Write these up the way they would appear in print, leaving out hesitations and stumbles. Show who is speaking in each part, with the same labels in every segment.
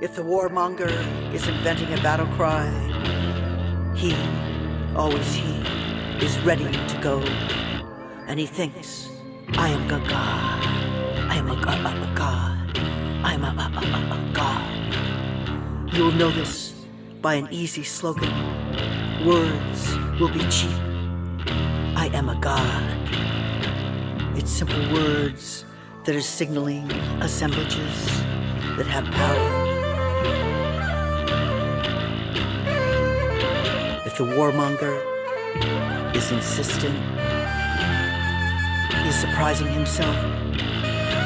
Speaker 1: If the warmonger is inventing a battle cry, he, always he, is ready to go. And he thinks, I am a god. I am a god. I am a god. You'll know this by an easy slogan. Words will be cheap. I am a god. It's simple words that are signaling assemblages that have power. If the warmonger is insistent, he is surprising himself.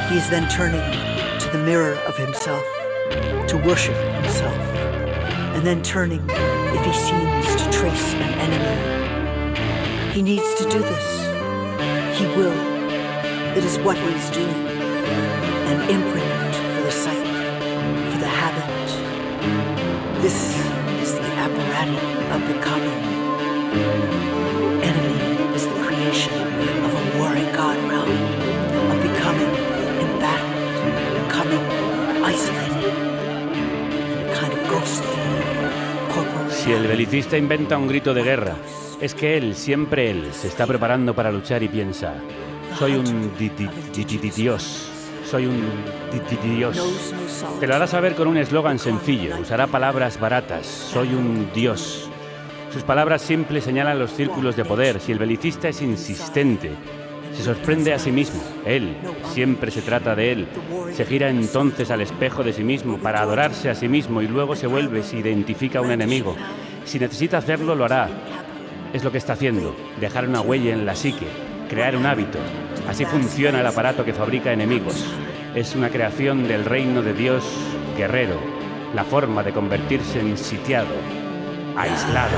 Speaker 1: He is then turning to the mirror of himself to worship himself, and then turning if he seems to trace an enemy. He needs to do this. He will. It is what he is doing. An imprint for the psyche, for the habit. This is the apparatus of becoming. Enemy is the creation of a warring god realm, of becoming embattled, becoming isolated, and a kind of ghostly corporal.
Speaker 2: Si el belicista inventa un grito de guerra, es que él, siempre él, se está preparando para luchar y piensa: soy un dios. Soy un dios. Te lo hará saber con un eslogan sencillo. Usará palabras baratas. Soy un dios. Sus palabras simples señalan los círculos de poder. Si el belicista es insistente, se sorprende a sí mismo. Él, siempre se trata de él. Se gira entonces al espejo de sí mismo para adorarse a sí mismo y luego se vuelve, se identifica a un enemigo. Si necesita hacerlo, lo hará. Es lo que está haciendo. Dejar una huella en la psique. Crear un hábito. Así funciona el aparato que fabrica enemigos. Es una creación del reino de Dios guerrero, la forma de convertirse en sitiado, aislado.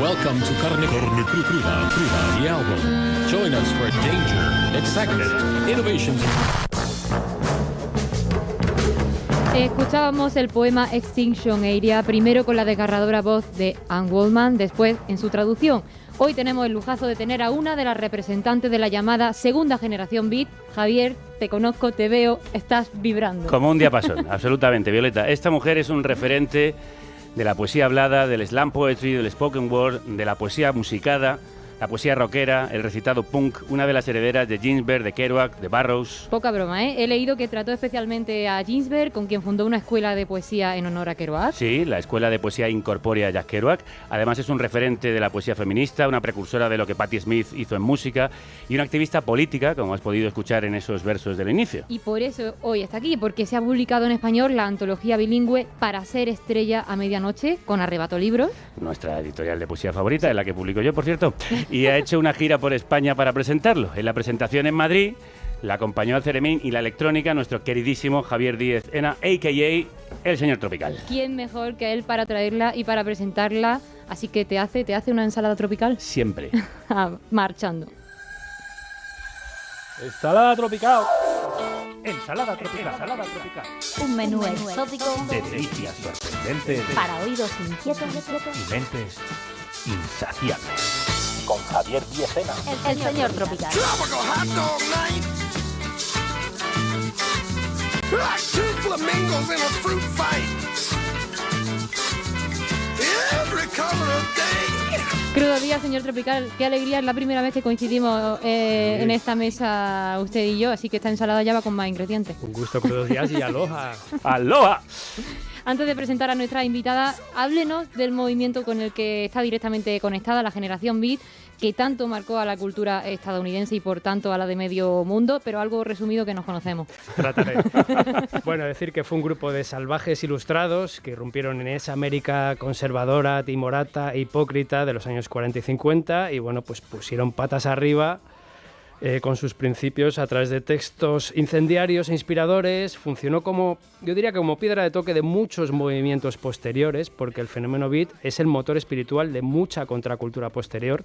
Speaker 3: Welcome to Carne Cruda, the album. Join us for danger, excitement, innovations.
Speaker 4: Escuchábamos el poema Extinction Area, primero con la desgarradora voz de Anne Goldman, después en su traducción. Hoy tenemos el lujazo de tener a una de las representantes de la llamada segunda generación beat. Javier, te conozco, te veo, estás vibrando.
Speaker 2: Como un diapasón, absolutamente, Violeta. Esta mujer es un referente de la poesía hablada, del slam poetry, del spoken word, de la poesía musicada, la poesía rockera, el recitado punk, una de las herederas de Ginsberg, de Kerouac, de Burroughs.
Speaker 4: Poca broma, ¿eh? He leído que trató especialmente a Ginsberg, con quien fundó una escuela de poesía en honor a Kerouac.
Speaker 2: Sí, la Escuela de Poesía Incorpórea Jack Kerouac. Además es un referente de la poesía feminista, una precursora de lo que Patti Smith hizo en música y una activista política, como has podido escuchar en esos versos del inicio.
Speaker 4: Y por eso hoy está aquí, porque se ha publicado en español la antología bilingüe Para ser estrella a medianoche, con Arrebato Libros.
Speaker 2: Nuestra editorial de poesía favorita, en la que publico yo, por cierto. Y ha hecho una gira por España para presentarlo. En la presentación en Madrid la acompañó al Ceremín y la electrónica nuestro queridísimo Javier Díez Ena, a.k.a. el señor Tropical.
Speaker 4: ¿Quién mejor que él para traerla y para presentarla? Así que te hace una ensalada tropical.
Speaker 2: Siempre.
Speaker 4: Marchando.
Speaker 2: Ensalada tropical. Ensalada tropical. Ensalada tropical.
Speaker 5: Un menú exótico
Speaker 2: De delicias sorprendentes
Speaker 5: para oídos inquietos
Speaker 2: y mentes insaciables. Con Javier Díez Ena.
Speaker 5: el señor tropical.
Speaker 4: Crudo día, señor tropical. Qué alegría, es la primera vez que coincidimos en esta mesa usted y yo, así que esta ensalada ya va con más ingredientes.
Speaker 6: Un gusto, crudos días y aloha.
Speaker 2: ¡Aloha!
Speaker 4: Antes de presentar a nuestra invitada, háblenos del movimiento con el que está directamente conectada la generación Beat, que tanto marcó a la cultura estadounidense y por tanto a la de medio mundo, pero algo resumido que nos conocemos.
Speaker 6: Trataré. Bueno, decir que fue un grupo de salvajes ilustrados que irrumpieron en esa América conservadora, timorata e hipócrita de los años 40 y 50 y bueno, pues pusieron patas arriba con sus principios a través de textos incendiarios e inspiradores. Funcionó como, yo diría que como piedra de toque de muchos movimientos posteriores, porque el fenómeno beat es el motor espiritual de mucha contracultura posterior.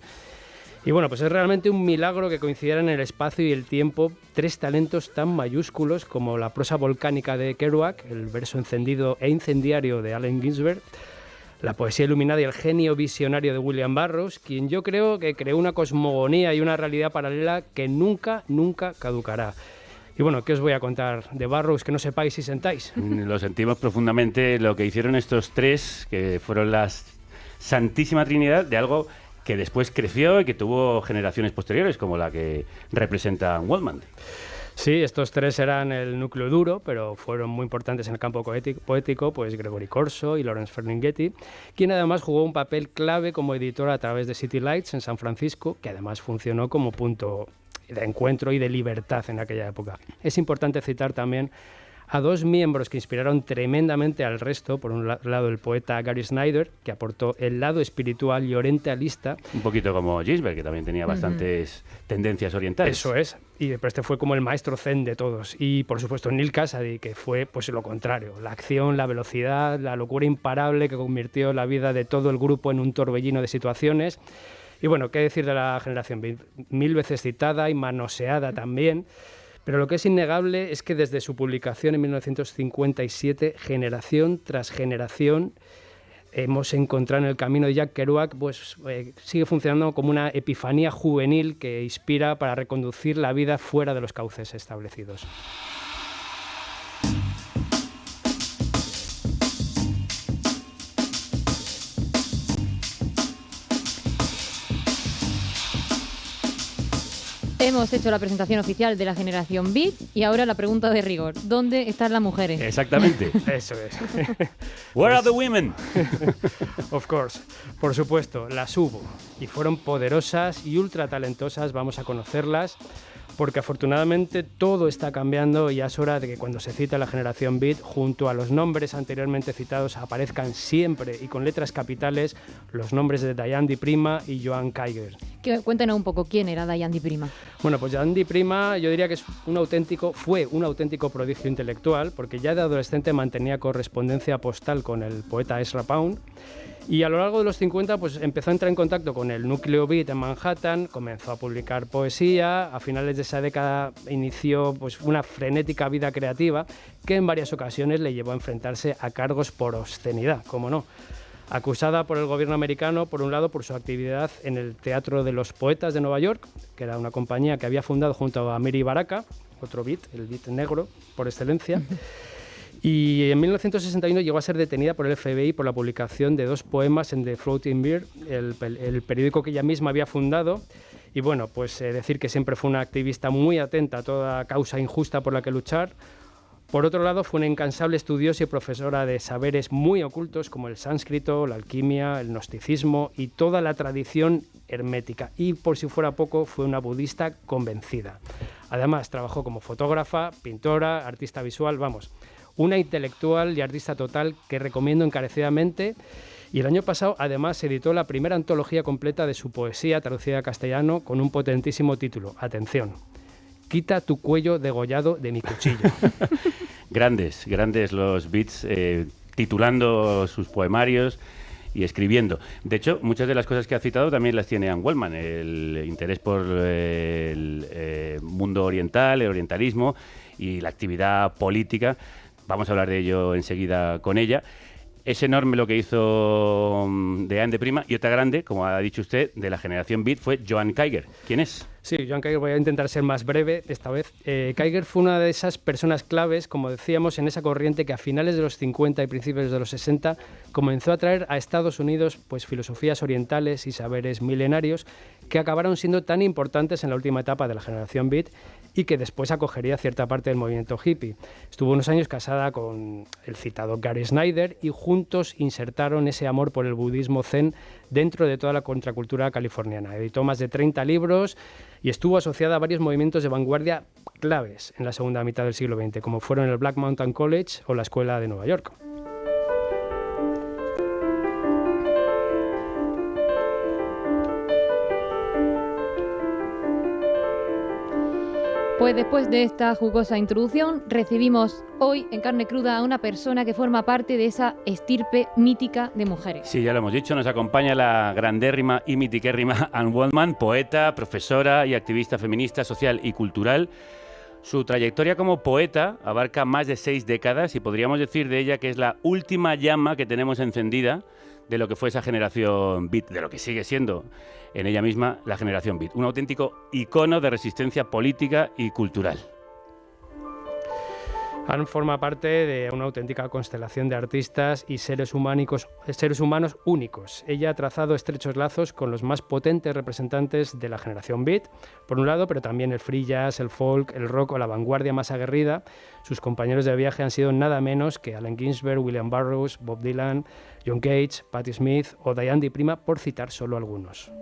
Speaker 6: Y bueno, pues es realmente un milagro que coincidieran en el espacio y el tiempo tres talentos tan mayúsculos como la prosa volcánica de Kerouac, el verso encendido e incendiario de Allen Ginsberg, la poesía iluminada y el genio visionario de William Burroughs, quien yo creo que creó una cosmogonía y una realidad paralela que nunca caducará. Y bueno, ¿qué os voy a contar de Burroughs que no sepáis si sentáis?
Speaker 2: Lo sentimos profundamente lo que hicieron estos tres, que fueron la Santísima Trinidad de algo que después creció y que tuvo generaciones posteriores, como la que representa Waldman.
Speaker 6: Sí, estos tres eran el núcleo duro, pero fueron muy importantes en el campo poético, pues Gregory Corso y Lawrence Ferlinghetti, quien además jugó un papel clave como editor a través de City Lights en San Francisco, que además funcionó como punto de encuentro y de libertad en aquella época. Es importante citar también a dos miembros que inspiraron tremendamente al resto. Por un lado, el poeta Gary Snyder, que aportó el lado espiritual y orientalista.
Speaker 2: Un poquito como Ginsberg, que también tenía bastantes tendencias orientales.
Speaker 6: Eso es, pero este fue como el maestro zen de todos. Y por supuesto Neil Cassady, que fue pues lo contrario, la acción, la velocidad, la locura imparable que convirtió la vida de todo el grupo en un torbellino de situaciones. Y bueno, qué decir de la generación Beat, mil veces citada y manoseada también. Pero lo que es innegable es que desde su publicación en 1957, generación tras generación, hemos encontrado en el camino de Jack Kerouac, pues sigue funcionando como una epifanía juvenil que inspira para reconducir la vida fuera de los cauces establecidos.
Speaker 4: Hemos hecho la presentación oficial de la generación Beat y ahora la pregunta de rigor. ¿Dónde están las mujeres?
Speaker 2: Exactamente.
Speaker 6: Eso es.
Speaker 2: Where are the women?
Speaker 6: Of course. Por supuesto, las hubo. Y fueron poderosas y ultra talentosas, vamos a conocerlas, porque afortunadamente todo está cambiando y ya es hora de que cuando se cita la generación Beat, junto a los nombres anteriormente citados, aparezcan siempre y con letras capitales los nombres de Diane di Prima y Joan Kiger.
Speaker 4: Cuéntanos un poco quién era Diane di Prima.
Speaker 6: Bueno, pues Diane di Prima yo diría que fue un auténtico prodigio intelectual, porque ya de adolescente mantenía correspondencia postal con el poeta Ezra Pound. Y a lo largo de los 50 pues, empezó a entrar en contacto con el núcleo Beat en Manhattan, comenzó a publicar poesía, a finales de esa década inició pues, una frenética vida creativa que en varias ocasiones le llevó a enfrentarse a cargos por obscenidad, como no. Acusada por el gobierno americano, por un lado, por su actividad en el Teatro de los Poetas de Nueva York, que era una compañía que había fundado junto a Amiri Baraka, otro Beat, el Beat negro por excelencia. Y en 1961 llegó a ser detenida por el FBI por la publicación de 2 poemas en The Floating Beard, el periódico que ella misma había fundado. Y bueno, pues decir que siempre fue una activista muy atenta a toda causa injusta por la que luchar. Por otro lado, fue una incansable estudiosa y profesora de saberes muy ocultos como el sánscrito, la alquimia, el gnosticismo y toda la tradición hermética. Y por si fuera poco, fue una budista convencida. Además, trabajó como fotógrafa, pintora, artista visual, una intelectual y artista total que recomiendo encarecidamente. Y el año pasado, además, se editó la primera antología completa de su poesía traducida a castellano con un potentísimo título. Atención, Quita tu cuello degollado de mi cuchillo.
Speaker 2: Grandes los Beats titulando sus poemarios y escribiendo. De hecho, muchas de las cosas que ha citado también las tiene Anne Waldman. El interés por el mundo oriental, el orientalismo y la actividad política. Vamos a hablar de ello enseguida con ella. Es enorme lo que hizo Diane di Prima, y otra grande, como ha dicho usted, de la generación Beat fue Joan Kiger. ¿Quién es?
Speaker 6: Sí, Joan Kiger, voy a intentar ser más breve esta vez. Kiger fue una de esas personas claves, como decíamos, en esa corriente que a finales de los 50 y principios de los 60 comenzó a traer a Estados Unidos pues, filosofías orientales y saberes milenarios que acabaron siendo tan importantes en la última etapa de la generación Beat y que después acogería cierta parte del movimiento hippie. Estuvo unos años casada con el citado Gary Snyder y juntos insertaron ese amor por el budismo zen dentro de toda la contracultura californiana. Editó más de 30 libros y estuvo asociada a varios movimientos de vanguardia claves en la segunda mitad del siglo XX, como fueron el Black Mountain College o la Escuela de Nueva York.
Speaker 4: Pues después de esta jugosa introducción, recibimos hoy en Carne Cruda a una persona que forma parte de esa estirpe mítica de mujeres.
Speaker 2: Sí, ya lo hemos dicho, nos acompaña la grandérrima y mitiquérrima Anne Waldman, poeta, profesora y activista feminista, social y cultural. Su trayectoria como poeta abarca más de 6 décadas y podríamos decir de ella que es la última llama que tenemos encendida de lo que fue esa generación beat, de lo que sigue siendo en ella misma la generación beat. Un auténtico icono de resistencia política y cultural.
Speaker 6: Anne forma parte de una auténtica constelación de artistas y seres humanos únicos. Ella ha trazado estrechos lazos con los más potentes representantes de la generación beat, por un lado, pero también el free jazz, el folk, el rock o la vanguardia más aguerrida. Sus compañeros de viaje han sido nada menos que Allen Ginsberg, William Burroughs, Bob Dylan, John Cage, Patti Smith o Diane di Prima, por citar solo algunos.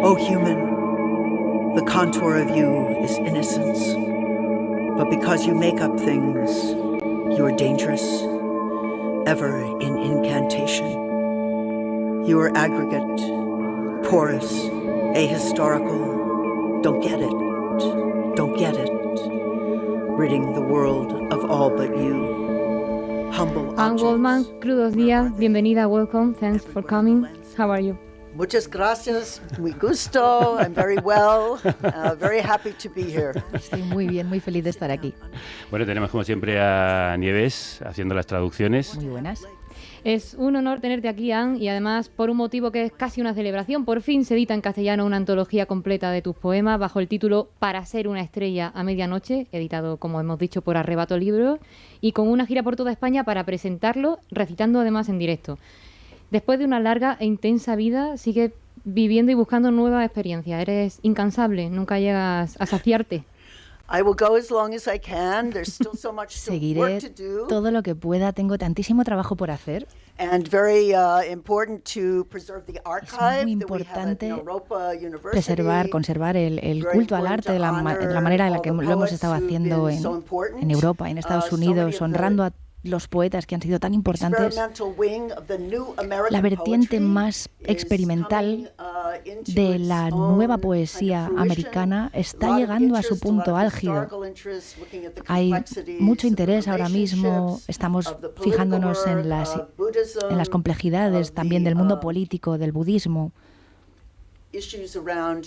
Speaker 1: O human, the contour of you is innocence, but because you make up things, you are dangerous, ever in incantation. You are aggregate, porous, ahistorical, don't get it, ridding the world of all but you. Humble
Speaker 4: Anne
Speaker 1: objects.
Speaker 4: Goldman, crudos días, bienvenida, welcome, thanks for coming. How are you?
Speaker 1: Muchas gracias, muy gusto, I'm very well, very happy to be here.
Speaker 7: Estoy muy bien, muy feliz de estar aquí.
Speaker 2: Bueno, tenemos como siempre a Nieves haciendo las traducciones.
Speaker 7: Muy buenas.
Speaker 4: Es un honor tenerte aquí, Anne, y además por un motivo que es casi una celebración. Por fin se edita en castellano una antología completa de tus poemas bajo el título Para ser una estrella a medianoche, editado, como hemos dicho, por Arrebato Libros, y con una gira por toda España para presentarlo, recitando además en directo. Después de una larga e intensa vida, sigues viviendo y buscando nuevas experiencias. Eres incansable, nunca llegas a saciarte.
Speaker 1: I will go as long as I can. There's still so much
Speaker 7: Seguiré
Speaker 1: work to do.
Speaker 7: todo lo que pueda, tengo tantísimo trabajo por hacer.
Speaker 1: And very important to preserve the archive
Speaker 7: muy
Speaker 1: that we have at
Speaker 7: importante
Speaker 1: Europa University.
Speaker 7: conservar el
Speaker 1: Very
Speaker 7: culto al
Speaker 1: important
Speaker 7: arte de la
Speaker 1: to
Speaker 7: manera en la
Speaker 1: honor
Speaker 7: que
Speaker 1: all the
Speaker 7: lo hemos
Speaker 1: poets
Speaker 7: estado
Speaker 1: who've
Speaker 7: haciendo
Speaker 1: been so important.
Speaker 7: en Europa, en Estados
Speaker 1: So many
Speaker 7: Unidos,
Speaker 1: of the
Speaker 7: honrando a los poetas que han sido tan importantes.
Speaker 1: experimental wing of the new American
Speaker 7: La vertiente
Speaker 1: poetry
Speaker 7: más
Speaker 1: is
Speaker 7: experimental
Speaker 1: coming, into
Speaker 7: de
Speaker 1: its
Speaker 7: la
Speaker 1: own
Speaker 7: nueva
Speaker 1: kind of
Speaker 7: poesía
Speaker 1: fruition.
Speaker 7: americana
Speaker 1: A
Speaker 7: está
Speaker 1: lot of
Speaker 7: llegando a su
Speaker 1: interest, a lot
Speaker 7: punto
Speaker 1: of
Speaker 7: álgido.
Speaker 1: historical interest, looking at the
Speaker 7: Hay
Speaker 1: complexities
Speaker 7: mucho
Speaker 1: of the
Speaker 7: interés ahora mismo,
Speaker 1: relationships
Speaker 7: estamos
Speaker 1: of the political
Speaker 7: fijándonos en
Speaker 1: world, Buddhism,
Speaker 7: las complejidades
Speaker 1: of
Speaker 7: también
Speaker 1: the,
Speaker 7: del mundo político, del budismo,
Speaker 1: issues around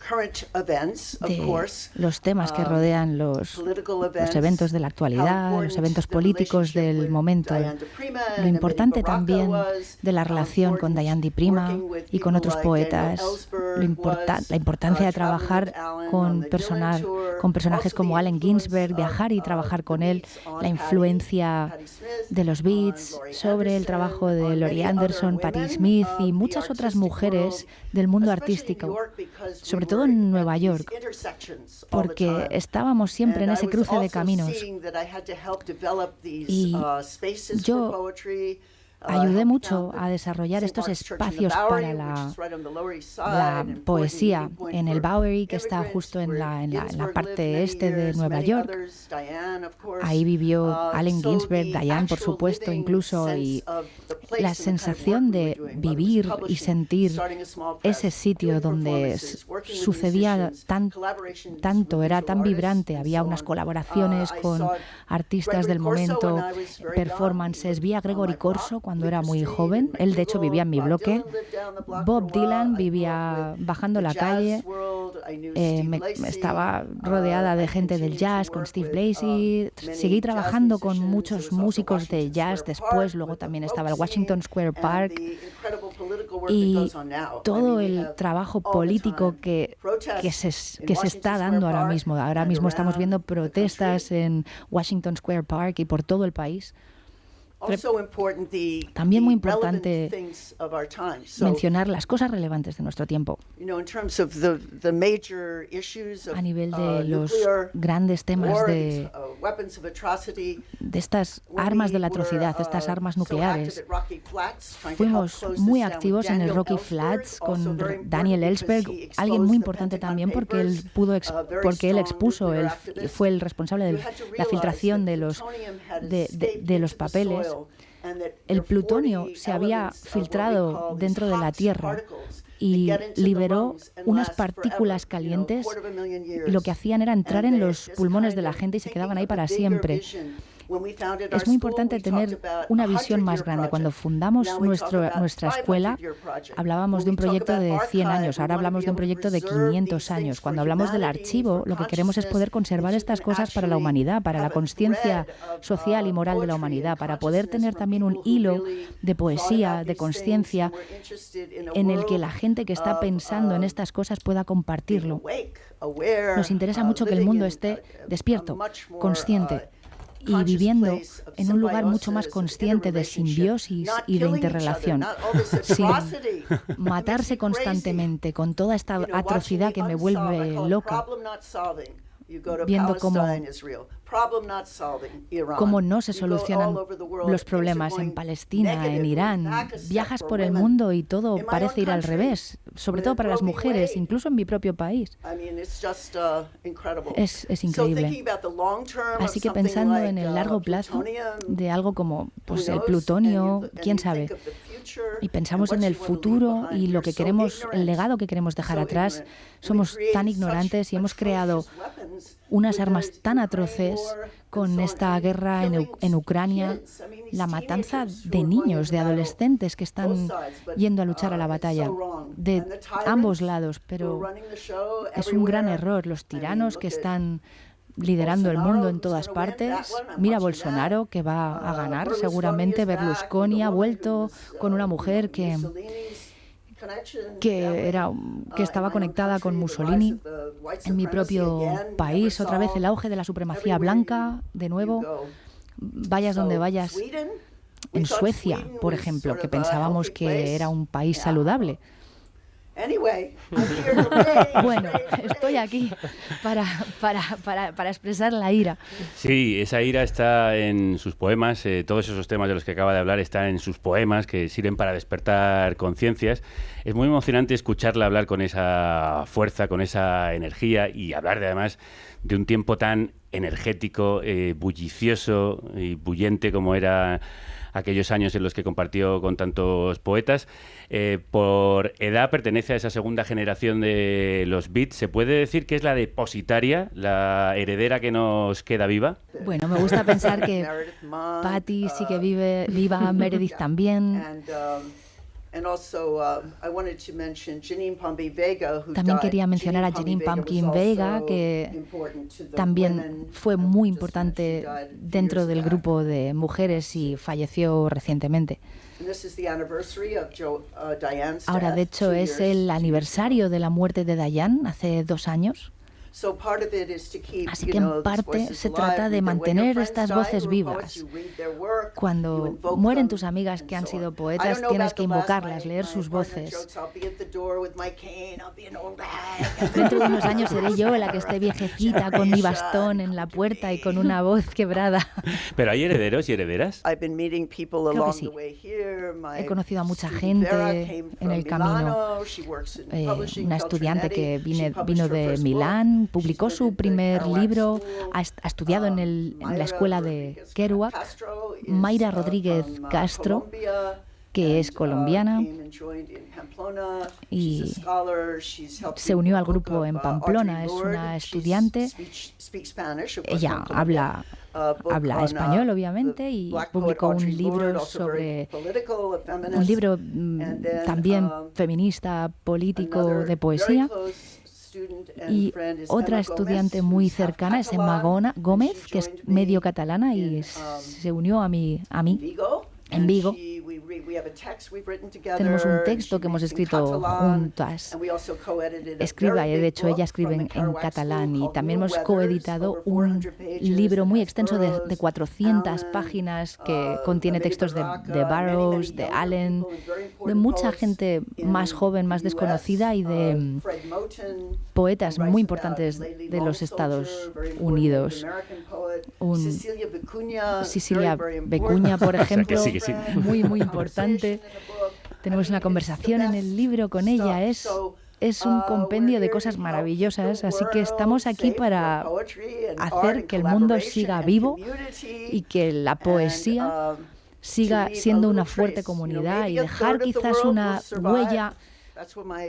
Speaker 1: current events, of
Speaker 7: de
Speaker 1: course,
Speaker 7: los temas que rodean los eventos de la actualidad, los eventos políticos del momento. Lo importante también de la relación con Diane di Prima y con otros poetas, la importancia de trabajar con personajes como Allen Ginsberg, viajar y trabajar con él, la influencia de los Beats sobre el trabajo de Laurie Anderson, Patti Smith y muchas otras mujeres del mundo artístico, sobre todo en Nueva York, porque estábamos siempre en ese cruce de caminos. Y yo ayudé mucho a desarrollar estos espacios para la poesía en el Bowery, que está justo en la parte este de Nueva York. Ahí vivió Allen Ginsberg, Diane, por supuesto, incluso, y la sensación de vivir y sentir ese sitio donde sucedía tanto, era tan vibrante, había unas colaboraciones con artistas del momento, performances. Vi a Gregory Corso cuando era muy joven, él de hecho vivía en mi bloque. Bob Dylan vivía bajando la calle, estaba rodeada de gente del jazz, con Steve Lacy. Seguí trabajando con muchos músicos de jazz después. Luego también estaba el Washington Square Park. Y todo el trabajo político que se está dando ahora mismo. Ahora mismo estamos viendo protestas en Washington Square Park y por todo el país. También muy importante mencionar las cosas relevantes de nuestro tiempo. A nivel de los grandes temas de estas armas de la atrocidad, estas armas nucleares. Fuimos muy activos en el Rocky Flats con Daniel Ellsberg, alguien muy importante también porque él expuso, fue el responsable de la filtración de los papeles. El plutonio se había filtrado dentro de la Tierra y liberó unas partículas calientes y lo que hacían era entrar en los pulmones de la gente y se quedaban ahí para siempre. Es muy importante tener una visión más grande. Cuando fundamos nuestra escuela, hablábamos de un proyecto de 100 años, ahora hablamos de un proyecto de 500 años. Cuando hablamos del archivo, lo que queremos es poder conservar estas cosas para la humanidad, para la conciencia social y moral de la humanidad, para poder tener también un hilo de poesía, de conciencia, en el que la gente que está pensando en estas cosas pueda compartirlo. Nos interesa mucho que el mundo esté despierto, consciente, y viviendo en un lugar mucho más consciente de simbiosis y de interrelación, sin matarse constantemente con toda esta atrocidad que me vuelve loca, viendo cómo no se solucionan los problemas en Palestina, en Irán. Viajas por el mundo y todo parece ir al revés, sobre todo para las mujeres, incluso en mi propio país. Es increíble. Así que pensando en el largo plazo de algo como el plutonio, quién sabe, y pensamos en el futuro y lo que queremos, el legado que queremos dejar atrás, somos tan ignorantes y hemos creado unas armas tan atroces con esta guerra en Ucrania, la matanza de niños, de adolescentes que están yendo a luchar a la batalla, de ambos lados, pero es un gran error. Los tiranos que están liderando el mundo en todas partes. Mira Bolsonaro, que va a ganar seguramente. Berlusconi ha vuelto con una mujer que estaba conectada con Mussolini. En mi propio país, otra vez el auge de la supremacía blanca, de nuevo. Vayas donde vayas. En Suecia, por ejemplo, que pensábamos que era un país saludable. Bueno, estoy aquí para expresar la ira.
Speaker 2: Sí, esa ira está en sus poemas, todos esos temas de los que acaba de hablar están en sus poemas que sirven para despertar conciencias. Es muy emocionante escucharla hablar con esa fuerza, con esa energía y hablar además de un tiempo tan energético, bullicioso y bullente como era aquellos años en los que compartió con tantos poetas. Por edad pertenece a esa segunda generación de los Beats. ¿Se puede decir que es la depositaria, la heredera que nos queda viva?
Speaker 7: Bueno, me gusta pensar que Patti sí que viva, Meredith también. También quería mencionar a Janine Pumpkin Vega, que también fue muy importante dentro del grupo de mujeres y falleció recientemente. Ahora, de hecho, es el aniversario de la muerte de Diane, hace 2 años. Así que en parte se trata de mantener estas voces vivas. Cuando mueren tus amigas que han sido poetas, tienes que invocarlas, leer sus voces. Dentro de unos años seré yo la que esté viejecita con mi bastón en la puerta y con una voz quebrada.
Speaker 2: ¿Pero hay herederos y herederas?
Speaker 7: Creo que sí. He conocido a mucha gente en el camino. Una estudiante que vino de Milán, publicó su primer libro, ha estudiado en la escuela de Kerouac. Mayra Rodríguez Castro, que es colombiana y se unió al grupo en Pamplona, es una estudiante. Ella habla español, obviamente, y publicó un libro también feminista, político, de poesía. Y otra estudiante muy cercana es Emma Gómez, que es medio catalana y se unió a mí en Vigo. Tenemos un texto que hemos escrito juntas. De hecho, ella escribe en catalán y también hemos coeditado un libro muy extenso de 400 páginas que contiene textos de Burroughs, de Allen, de mucha gente más joven, más desconocida y de poetas muy importantes de los Estados Unidos. Cecilia Vicuña, por ejemplo,
Speaker 2: sí.
Speaker 7: muy importante. Tenemos una conversación en el libro con ella. Es un compendio de cosas maravillosas, así que estamos aquí para hacer que el mundo siga vivo y que la poesía siga siendo una fuerte comunidad y dejar quizás una huella,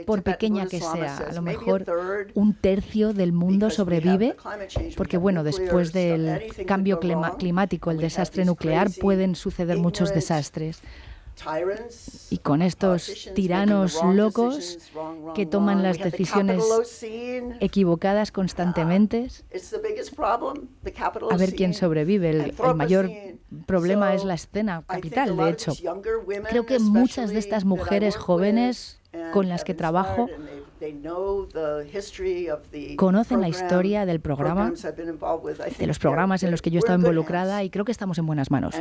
Speaker 7: por pequeña que sea. A lo mejor un tercio del mundo sobrevive, porque bueno, después del cambio climático, el desastre nuclear, pueden suceder muchos desastres. Y con estos tiranos locos que toman las decisiones equivocadas constantemente, a ver quién sobrevive. El mayor problema es la escena capital, de hecho. Creo que muchas de estas mujeres jóvenes con las que trabajo conocen la historia del programa, de los programas en los que yo he estado involucrada, y creo que estamos en buenas manos.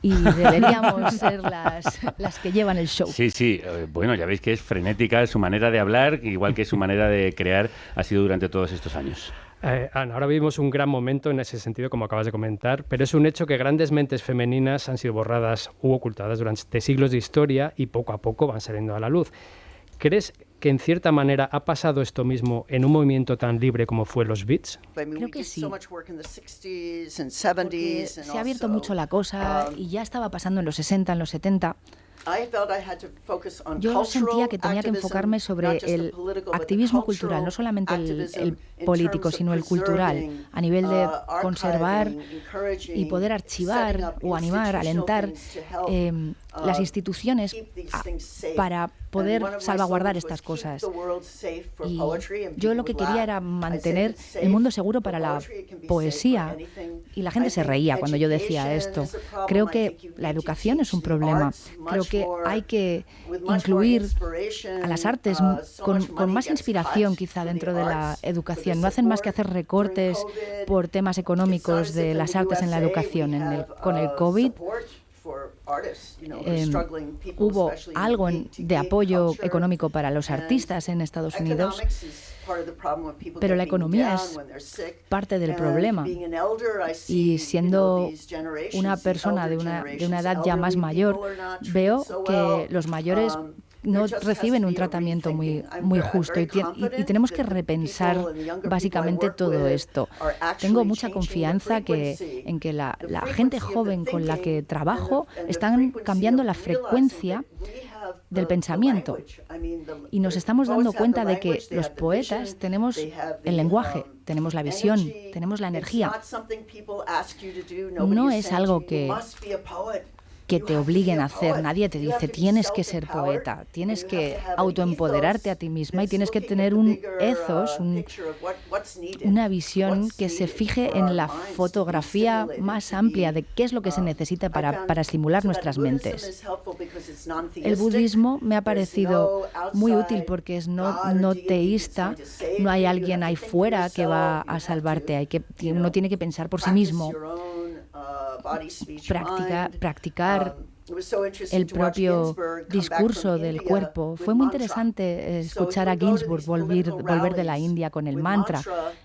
Speaker 7: Y deberíamos ser las que llevan el show.
Speaker 2: Sí. Bueno, ya veis que es frenética su manera de hablar, igual que su manera de crear ha sido durante todos estos años.
Speaker 6: Ana, ahora vivimos un gran momento en ese sentido, como acabas de comentar, pero es un hecho que grandes mentes femeninas han sido borradas u ocultadas durante siglos de historia y poco a poco van saliendo a la luz. ¿Crees que en cierta manera ha pasado esto mismo en un movimiento tan libre como fue los Beats?
Speaker 7: Creo que sí, porque se ha abierto mucho la cosa y ya estaba pasando en los 60, en los 70. Yo sentía que tenía que enfocarme sobre el activismo cultural, no solamente el político, sino el cultural, a nivel de conservar y poder archivar o animar, alentar las instituciones para poder salvaguardar estas cosas. Y yo lo que quería era mantener el mundo seguro para la poesía. Y la gente se reía cuando yo decía esto. Creo que la educación es un problema. Creo que hay que incluir a las artes con más inspiración quizá dentro de la educación. No hacen más que hacer recortes por temas económicos de las artes en la educación. Con el COVID hubo algo de apoyo económico para los artistas en Estados Unidos, pero la economía es parte del problema. Y siendo una persona de una edad ya más mayor, veo que los mayores no reciben un tratamiento muy justo y tenemos que repensar básicamente todo esto. Tengo mucha confianza en que la gente joven con la que trabajo están cambiando la frecuencia del pensamiento y nos estamos dando cuenta de que los poetas tenemos el lenguaje, tenemos la visión, tenemos la energía. No es algo que te obliguen a hacer. Nadie te dice tienes que ser poeta, tienes que autoempoderarte a ti misma y tienes que tener un ethos, una visión que se fije en la fotografía más amplia de qué es lo que se necesita para estimular nuestras mentes. El budismo me ha parecido muy útil porque es no teísta, no hay alguien ahí fuera que va a salvarte, uno tiene que pensar por sí mismo. Practicar el propio discurso del cuerpo. Fue muy interesante escuchar a Ginsberg volver de la India con el mantra.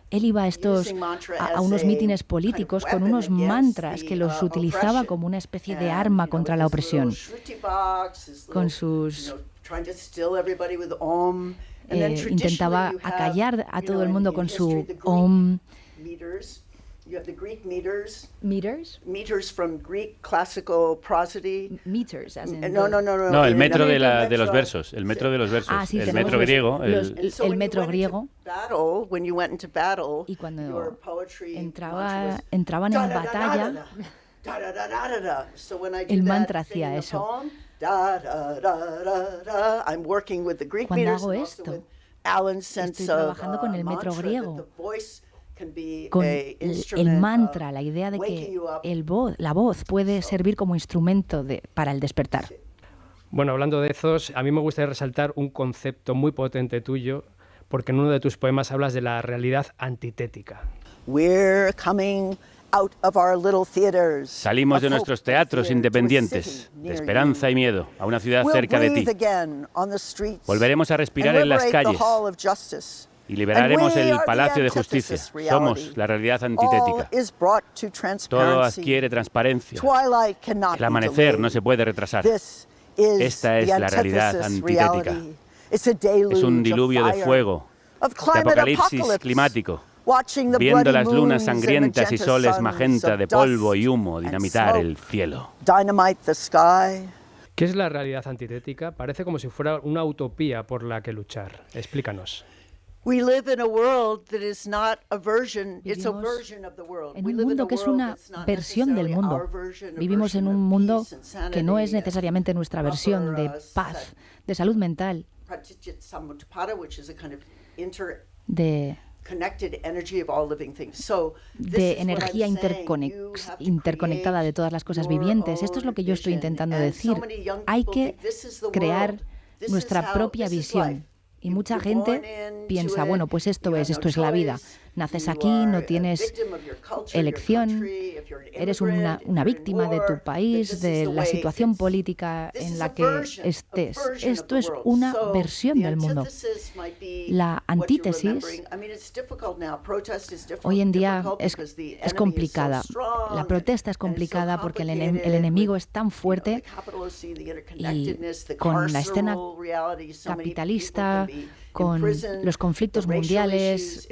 Speaker 7: Él iba a unos mítines políticos con unos mantras que los utilizaba como una especie de arma contra la opresión. Con sus intentaba acallar a todo el mundo con su Om.
Speaker 1: You have the Greek meters.
Speaker 7: Meters?
Speaker 1: Meters from Greek classical prosody.
Speaker 7: Meters, as in
Speaker 2: No, el metro de los versos. El metro de los versos.
Speaker 7: Ah, sí,
Speaker 2: el metro griego.
Speaker 7: El metro griego.
Speaker 1: Y
Speaker 7: cuando entraban en batalla, el mantra hacía eso. Cuando hago esto, Estoy trabajando con el metro griego, con el mantra, la idea de que la voz puede servir como instrumento para el despertar.
Speaker 6: Bueno, hablando de ethos, a mí me gustaría resaltar un concepto muy potente tuyo, porque en uno de tus poemas hablas de la realidad antitética.
Speaker 2: Salimos de nuestros teatros independientes, de esperanza y miedo, a una ciudad cerca de ti. Volveremos a respirar en las calles y liberaremos el Palacio de Justicia. Somos la realidad antitética. Todo adquiere transparencia. El amanecer no se puede retrasar. Esta es la realidad antitética. Es un diluvio de fuego, de apocalipsis climático, viendo las lunas sangrientas y soles magenta de polvo y humo dinamitar el cielo.
Speaker 6: ¿Qué es la realidad antitética? Parece como si fuera una utopía por la que luchar. Explícanos.
Speaker 7: Vivimos en un mundo que es una versión del mundo. Vivimos en un mundo que no es necesariamente nuestra versión de paz, de salud mental, de energía interconectada de todas las cosas vivientes. Esto es lo que yo estoy intentando decir. Hay que crear nuestra propia visión. Y mucha gente piensa, bueno, pues esto es la vida. Naces aquí, no tienes elección, eres una víctima de tu país, de la situación política en la que estés. Esto es una versión del mundo. La antítesis hoy en día es complicada. La protesta es complicada porque el enemigo es tan fuerte y con la escena capitalista, con los conflictos mundiales,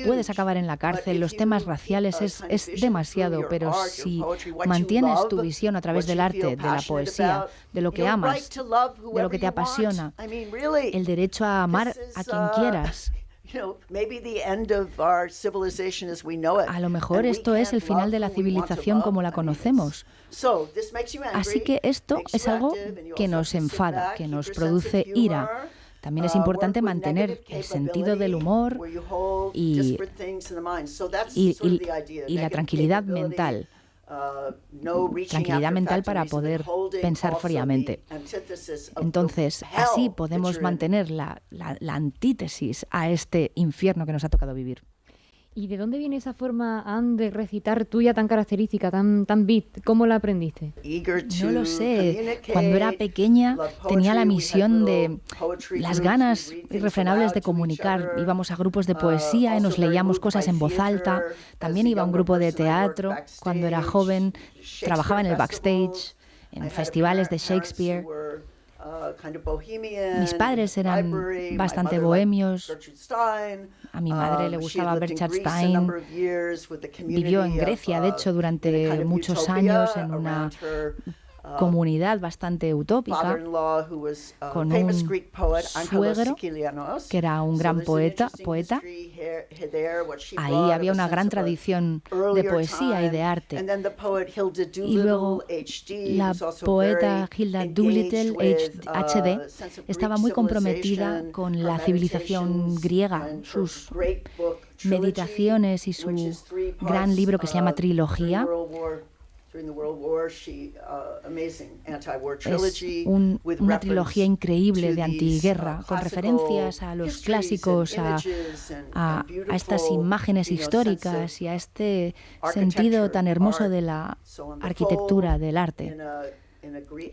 Speaker 7: puedes acabar en la cárcel, los temas raciales es demasiado, pero si mantienes tu visión a través del arte, de la poesía, de lo que amas, de lo que te apasiona, el derecho a amar a quien quieras. A lo mejor esto es el final de la civilización como la conocemos. Así que esto es algo que nos enfada, que nos produce ira. También es importante mantener el sentido del humor y la tranquilidad mental. Tranquilidad mental para poder pensar fríamente. Entonces, así podemos mantener la antítesis a este infierno que nos ha tocado vivir.
Speaker 4: ¿Y de dónde viene esa forma, Anne, de recitar tuya tan característica, tan beat? ¿Cómo la aprendiste?
Speaker 7: No lo sé. Cuando era pequeña tenía la misión de las ganas irrefrenables de comunicar. Íbamos a grupos de poesía y nos leíamos cosas en voz alta. También iba a un grupo de teatro. Cuando era joven trabajaba en el backstage, en festivales de Shakespeare. Mis padres eran bastante bohemios. A mi madre le gustaba Bertolt Stein. Vivió en Grecia, de hecho, durante muchos años en una comunidad bastante utópica, con un suegro que era un gran poeta. Ahí había una gran tradición de poesía y de arte. Y luego la poeta Hilda Doolittle, HD, estaba muy comprometida con la civilización griega, sus meditaciones y su gran libro que se llama Trilogía. Es una trilogía increíble de antiguerra, con referencias a los clásicos, a estas imágenes históricas y a este sentido tan hermoso de la arquitectura, del arte.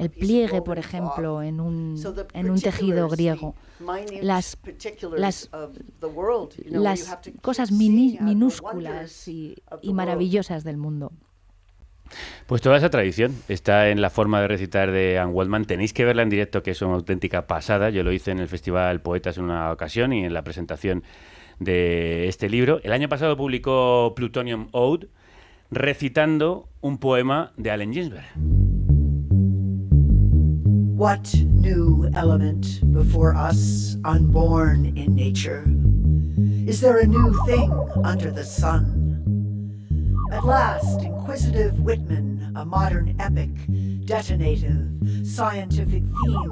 Speaker 7: El pliegue, por ejemplo, en un tejido griego. Las cosas minúsculas y maravillosas del mundo.
Speaker 2: Pues toda esa tradición está en la forma de recitar de Anne Waldman. Tenéis que verla en directo, que es una auténtica pasada. Yo lo hice en el Festival Poetas en una ocasión y en la presentación de este libro. El año pasado publicó Plutonium Ode, recitando un poema de Allen Ginsberg.
Speaker 1: What new element before us, unborn in nature? Is there a new thing under the sun? At last, inquisitive Whitman, a modern epic, detonative, Scientific theme,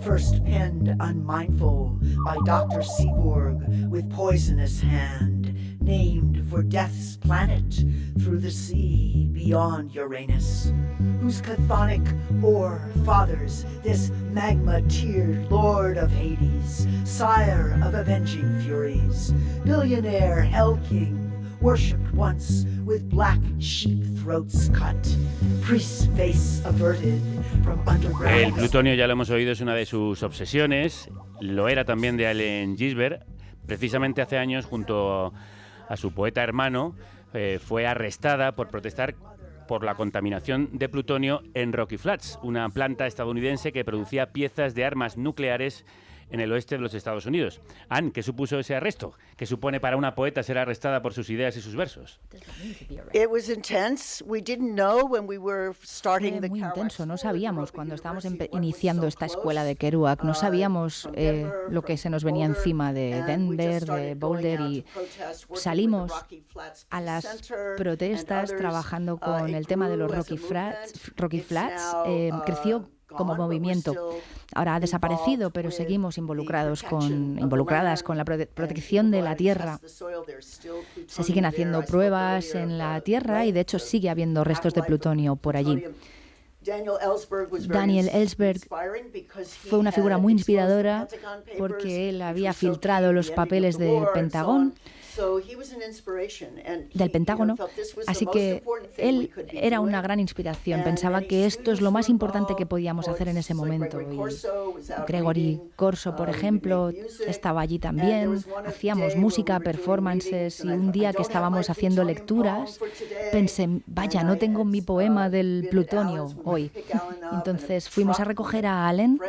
Speaker 1: first penned unmindful by Dr. Seaborg with poisonous hand, named for death's planet through the sea beyond Uranus, whose chthonic ore fathers this magma-tiered lord of Hades, sire of avenging furies, billionaire hell king, worshipped once with black sheep throats cut, priest's face averted from underground.
Speaker 2: El plutonio, ya lo hemos oído, es una de sus obsesiones. Lo era también de Allen Ginsberg. Precisamente hace años, junto a su poeta hermano, fue arrestada por protestar por la contaminación de plutonio en Rocky Flats, una planta estadounidense que producía piezas de armas nucleares en el oeste de los Estados Unidos. Anne, ¿qué supuso ese arresto? ¿Qué supone para una poeta ser arrestada por sus ideas y sus versos?
Speaker 7: Fue muy intenso, no sabíamos cuando estábamos iniciando esta escuela de Kerouac, no sabíamos lo que se nos venía encima de Denver, de Boulder, y salimos a las protestas trabajando con el tema de los Rocky Flats. Creció como movimiento. Ahora ha desaparecido, pero seguimos involucradas con la protección de la tierra. Se siguen haciendo pruebas en la tierra y de hecho sigue habiendo restos de plutonio por allí. Daniel Ellsberg fue una figura muy inspiradora porque él había filtrado los papeles del Pentágono, así que él era una gran inspiración. Pensaba que esto es lo más importante que podíamos hacer en ese momento. Y Gregory Corso, por ejemplo, estaba allí también. Hacíamos música, performances, y un día que estábamos haciendo lecturas pensé, vaya, no tengo mi poema del plutonio hoy. Entonces fuimos a recoger a Allen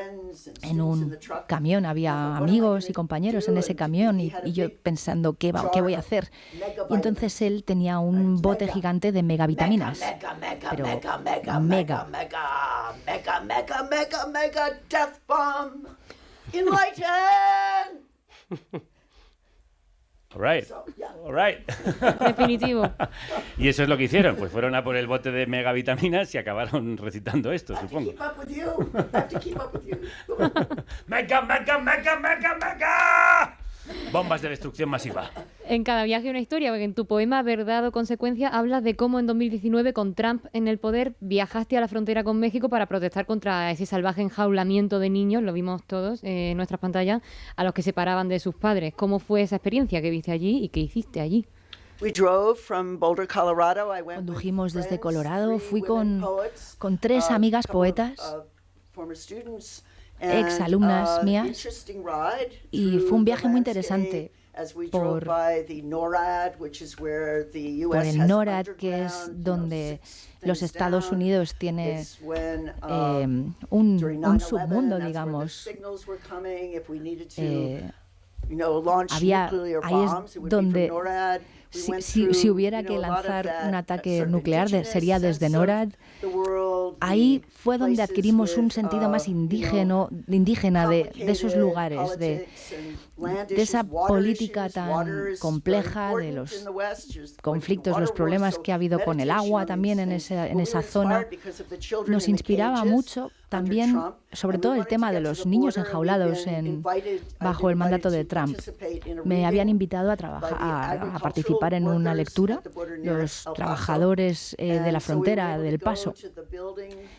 Speaker 7: en un camión. Había amigos y compañeros en ese camión y yo pensando, ¿qué voy a hacer? Y entonces él tenía un bote gigante de megavitaminas. Pero mega.
Speaker 1: Death bomb. Enlighten.
Speaker 2: All right.
Speaker 4: Definitivo.
Speaker 2: Y eso es lo que hicieron, pues fueron a por el bote de megavitaminas y acabaron recitando esto, supongo. ¡Mega, mega, mega, mega, mega! Bombas de destrucción masiva.
Speaker 4: En cada viaje una historia, porque en tu poema Verdad o Consecuencia hablas de cómo en 2019, con Trump en el poder, viajaste a la frontera con México para protestar contra ese salvaje enjaulamiento de niños, lo vimos todos en nuestras pantallas, a los que separaban de sus padres. ¿Cómo fue esa experiencia que viste allí y qué hiciste allí?
Speaker 7: Condujimos desde Colorado, fui con 3 amigas poetas, exalumnas mías, y fue un viaje muy interesante por el NORAD, que es donde los Estados Unidos tiene un submundo, digamos. Ahí es donde si hubiera que lanzar un ataque nuclear sería desde NORAD. Ahí fue donde adquirimos un sentido más indígena de esos lugares, de esa política tan compleja, de los conflictos, los problemas que ha habido con el agua también en esa zona. Nos inspiraba mucho también, sobre todo el tema de los niños enjaulados bajo el mandato de Trump. Me habían invitado a participar en una lectura, los trabajadores de la frontera del Paso.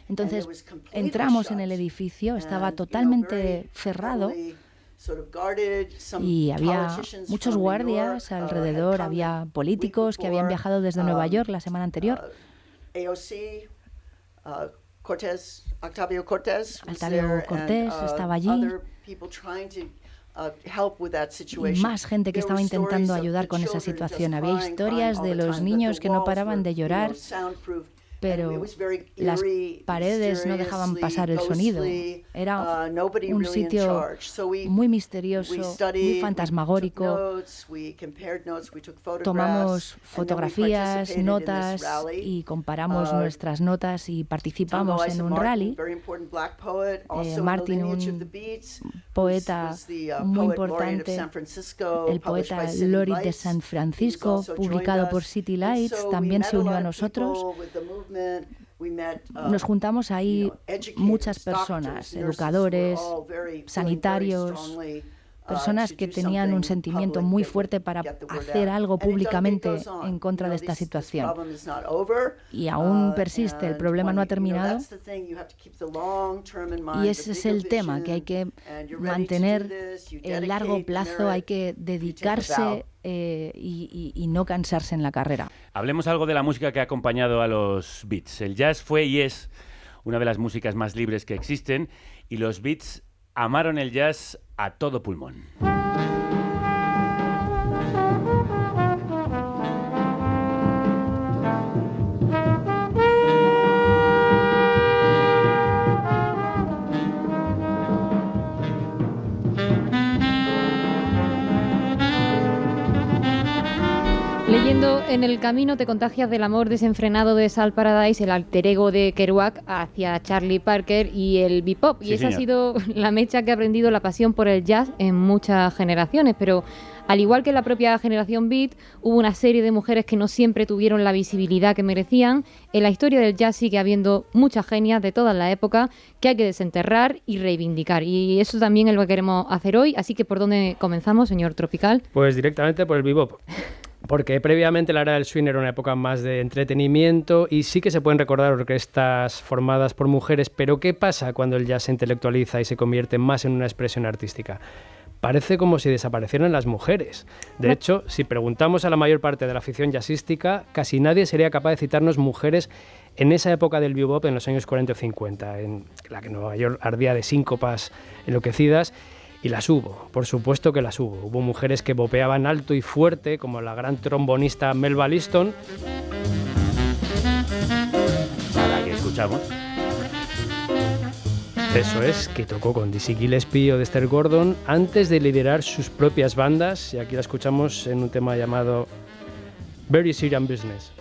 Speaker 7: Entonces entramos en el edificio, estaba totalmente cerrado y había muchos guardias alrededor, había políticos que habían viajado desde Nueva York la semana anterior. Octavio Cortés estaba allí. Y más gente que estaba intentando ayudar con esa situación. Había historias de los niños que no paraban de llorar, pero las paredes no dejaban pasar el sonido. Era un sitio muy misterioso, muy fantasmagórico. Tomamos fotografías, notas y comparamos nuestras notas y participamos en un rally. Martin, un poeta muy importante, el poeta Lorit de San Francisco, publicado por City Lights, también se unió a nosotros. nos juntamos ahí muchas personas, educadores, sanitarios, personas que tenían un sentimiento muy fuerte para hacer algo públicamente en contra de esta situación. Y aún persiste, el problema no ha terminado. Y ese es el tema, que hay que mantener el largo plazo, hay que dedicarse y no cansarse en la carrera.
Speaker 2: Hablemos algo de la música que ha acompañado a los Beats. El jazz fue y es una de las músicas más libres que existen, y los Beats amaron el jazz a todo pulmón.
Speaker 4: Leyendo En el camino te contagias del amor desenfrenado de Sal Paradise, el alter ego de Kerouac hacia Charlie Parker y el bebop.
Speaker 2: Sí,
Speaker 4: y esa
Speaker 2: señor.
Speaker 4: ha sido la mecha que ha prendido la pasión por el jazz en muchas generaciones. Pero al igual que en la propia generación beat, hubo una serie de mujeres que no siempre tuvieron la visibilidad que merecían. En la historia del jazz sigue habiendo muchas genias de toda la época que hay que desenterrar y reivindicar. Y eso también es lo que queremos hacer hoy. Así que ¿por dónde comenzamos, señor Tropical?
Speaker 6: Pues directamente por el bebop. Porque previamente la era del swing era una época más de entretenimiento y sí que se pueden recordar orquestas formadas por mujeres, pero ¿qué pasa cuando el jazz se intelectualiza y se convierte más en una expresión artística? Parece como si desaparecieran las mujeres. De hecho, si preguntamos a la mayor parte de la afición jazzística, casi nadie sería capaz de citarnos mujeres en esa época del bebop, en los años 40 o 50, en la que Nueva York ardía de síncopas enloquecidas. Y las hubo, por supuesto que las hubo. Hubo mujeres que bopeaban alto y fuerte, como la gran trombonista Melba Liston.
Speaker 2: A la que escuchamos.
Speaker 6: Eso es, que tocó con Dizzy Gillespie o Dexter Gordon antes de liderar sus propias bandas. Y aquí la escuchamos en un tema llamado Very Serious Business.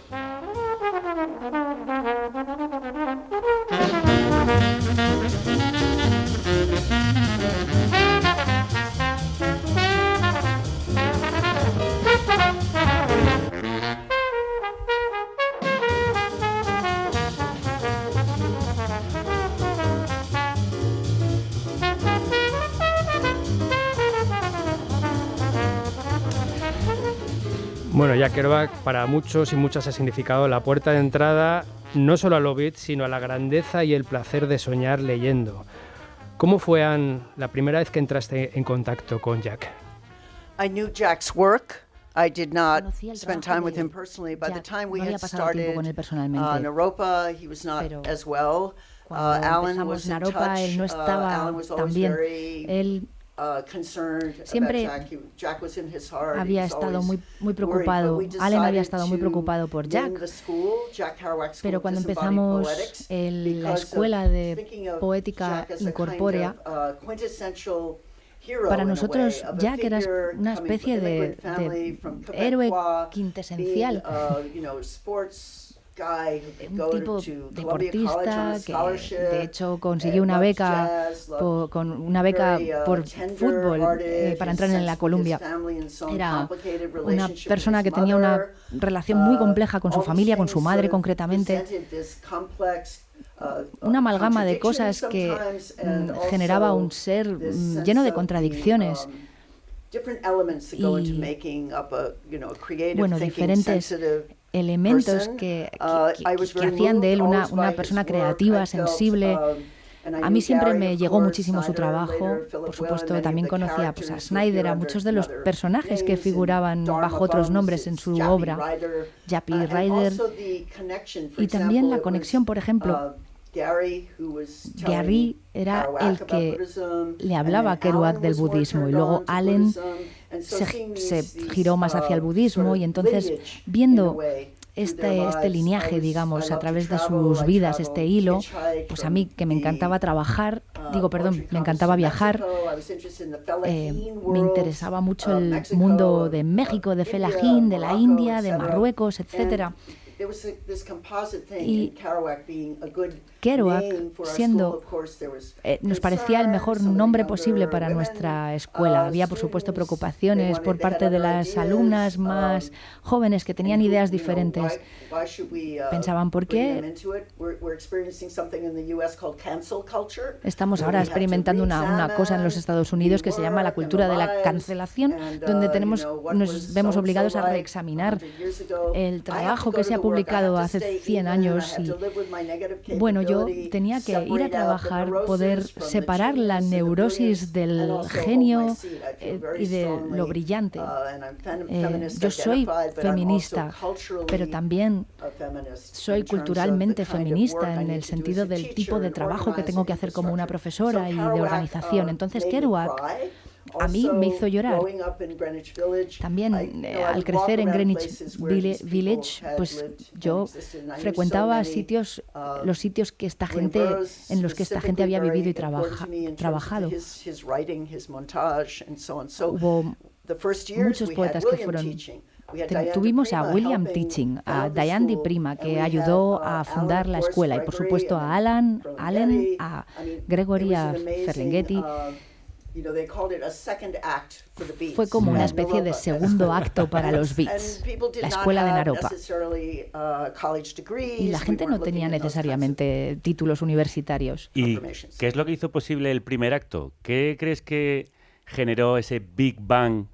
Speaker 6: Bueno, Jack Kerouac para muchos y muchas ha significado la puerta de entrada no solo a lo beat, sino a la grandeza y el placer de soñar leyendo. ¿Cómo fue, Anne, la primera vez que entraste en contacto con Jack?
Speaker 1: I knew Jack's work. I did not
Speaker 7: Conocía el
Speaker 1: spend
Speaker 7: trabajo
Speaker 1: time with
Speaker 7: de
Speaker 1: him personally. By the
Speaker 7: Jack.
Speaker 1: time we
Speaker 7: No había
Speaker 1: had
Speaker 7: pasado tiempo
Speaker 1: started
Speaker 7: con él personalmente.
Speaker 1: in Europa, he was not
Speaker 7: Pero
Speaker 1: as well.
Speaker 7: Cuando
Speaker 1: Alan
Speaker 7: empezamos
Speaker 1: was
Speaker 7: en
Speaker 1: in
Speaker 7: Europa,
Speaker 1: touch.
Speaker 7: él no estaba
Speaker 1: Alan was
Speaker 7: tan
Speaker 1: always
Speaker 7: bien.
Speaker 1: very
Speaker 7: Él
Speaker 1: concerned
Speaker 7: siempre
Speaker 1: about Jack. Jack was in his heart. He
Speaker 7: había
Speaker 1: was
Speaker 7: estado
Speaker 1: always
Speaker 7: muy
Speaker 1: worried,
Speaker 7: preocupado.
Speaker 1: but we
Speaker 7: Allen había
Speaker 1: decided
Speaker 7: estado muy
Speaker 1: to
Speaker 7: preocupado por
Speaker 1: name
Speaker 7: Jack.
Speaker 1: the school, Jack Kerouac School
Speaker 7: Pero
Speaker 1: of
Speaker 7: cuando
Speaker 1: Disembodied
Speaker 7: empezamos
Speaker 1: Poetics,
Speaker 7: la
Speaker 1: because of
Speaker 7: escuela de
Speaker 1: thinking of
Speaker 7: poética
Speaker 1: Jack as a kind
Speaker 7: incorpórea,
Speaker 1: of, quintessential hero
Speaker 7: para
Speaker 1: in a
Speaker 7: nosotros
Speaker 1: way, of a
Speaker 7: Jack era
Speaker 1: figure
Speaker 7: una
Speaker 1: coming
Speaker 7: especie
Speaker 1: from
Speaker 7: de
Speaker 1: immigrant family from
Speaker 7: héroe
Speaker 1: Quebecois,
Speaker 7: quintesencial.
Speaker 1: being, sports guy who could
Speaker 7: Un
Speaker 1: go
Speaker 7: tipo
Speaker 1: to Columbia College on a
Speaker 7: deportista que
Speaker 1: scholarship,
Speaker 7: de hecho consiguió una
Speaker 1: loved
Speaker 7: beca
Speaker 1: jazz, loved
Speaker 7: con una beca
Speaker 1: very,
Speaker 7: por
Speaker 1: tender,
Speaker 7: fútbol
Speaker 1: hearted,
Speaker 7: para
Speaker 1: his
Speaker 7: entrar en
Speaker 1: sense
Speaker 7: la
Speaker 1: with
Speaker 7: Columbia.
Speaker 1: his family and some
Speaker 7: Era
Speaker 1: complicated
Speaker 7: una
Speaker 1: relationship with
Speaker 7: persona
Speaker 1: his
Speaker 7: que tenía una
Speaker 1: mother.
Speaker 7: relación muy compleja con su
Speaker 1: All these
Speaker 7: familia, con su
Speaker 1: things
Speaker 7: madre
Speaker 1: sort of
Speaker 7: concretamente.
Speaker 1: presented this complex,
Speaker 7: Una amalgama de
Speaker 1: contradiction
Speaker 7: cosas que
Speaker 1: sometimes, and
Speaker 7: generaba
Speaker 1: also
Speaker 7: un ser
Speaker 1: this sense
Speaker 7: lleno de
Speaker 1: of
Speaker 7: contradicciones.
Speaker 1: different elements that go into
Speaker 7: Y,
Speaker 1: making up a creative,
Speaker 7: bueno,
Speaker 1: thinking,
Speaker 7: diferentes
Speaker 1: sensitive
Speaker 7: elementos
Speaker 1: person.
Speaker 7: que
Speaker 1: I was very
Speaker 7: hacían de él
Speaker 1: moved
Speaker 7: una
Speaker 1: always by
Speaker 7: persona
Speaker 1: his
Speaker 7: creativa,
Speaker 1: work. I felt,
Speaker 7: sensible.
Speaker 1: and I
Speaker 7: A mí
Speaker 1: knew
Speaker 7: siempre
Speaker 1: Gary,
Speaker 7: me
Speaker 1: of
Speaker 7: llegó
Speaker 1: course,
Speaker 7: muchísimo su
Speaker 1: Snyder,
Speaker 7: trabajo.
Speaker 1: later Philip
Speaker 7: Por
Speaker 1: Whalen,
Speaker 7: supuesto,
Speaker 1: many
Speaker 7: también
Speaker 1: of the
Speaker 7: conocía pues, a
Speaker 1: characters
Speaker 7: Snyder, a
Speaker 1: who
Speaker 7: muchos de
Speaker 1: appeared
Speaker 7: los
Speaker 1: under
Speaker 7: personajes que
Speaker 1: names,
Speaker 7: figuraban
Speaker 1: Dharma
Speaker 7: bajo otros
Speaker 1: Bums,
Speaker 7: nombres en
Speaker 1: it's
Speaker 7: su
Speaker 1: Jappy
Speaker 7: obra.
Speaker 1: Ryder,
Speaker 7: Jappy
Speaker 1: and
Speaker 7: Ryder.
Speaker 1: also the connection, for
Speaker 7: Y también
Speaker 1: example,
Speaker 7: la
Speaker 1: it
Speaker 7: conexión,
Speaker 1: was,
Speaker 7: por ejemplo,
Speaker 1: Gary, who was telling
Speaker 7: Gary era
Speaker 1: Kerouac
Speaker 7: el
Speaker 1: about
Speaker 7: que
Speaker 1: Buddhism,
Speaker 7: le hablaba a
Speaker 1: and then
Speaker 7: Kerouac
Speaker 1: Alan
Speaker 7: del
Speaker 1: was more
Speaker 7: budismo y
Speaker 1: turned
Speaker 7: luego
Speaker 1: on to
Speaker 7: Allen
Speaker 1: Buddhism, and so seeing
Speaker 7: se
Speaker 1: these,
Speaker 7: giró más hacia el budismo
Speaker 1: sort of
Speaker 7: y entonces
Speaker 1: lineage, in a
Speaker 7: viendo
Speaker 1: way,
Speaker 7: este linaje, digamos, a través de sus vidas, este hilo, pues a mí que me encantaba trabajar, me encantaba viajar, me interesaba mucho el mundo de México, de Fellahin, de la India, de Marruecos, etcétera. Y Kerouac, siendo, nos parecía el mejor nombre posible para nuestra escuela. Había, por supuesto, preocupaciones por parte de las alumnas más jóvenes que tenían ideas diferentes. Pensaban, ¿por qué estamos ahora experimentando una cosa en los Estados Unidos que se llama la cultura de la cancelación, donde nos vemos obligados a reexaminar el trabajo que se ha publicado hace 100 años? Y bueno, yo tenía que ir a trabajar, poder separar la neurosis del genio y de lo brillante. Yo soy feminista, pero también soy culturalmente feminista en el sentido del tipo de trabajo que tengo que hacer como una profesora y de organización. Entonces, Kerouac a mí me hizo llorar. También al crecer en Greenwich Village, pues yo frecuentaba los sitios que en los que esta gente había vivido y trabajado. Hubo muchos poetas que fueron. Tuvimos a William Teaching, a Diane di Prima, que ayudó a fundar la escuela, y por supuesto a Allen, a Gregory, a Ferlinghetti. Fue como una especie de segundo acto para los Beats, la escuela de Naropa. Y la gente no tenía necesariamente títulos universitarios.
Speaker 2: ¿Y qué es lo que hizo posible el primer acto? ¿Qué crees que generó ese Big Bang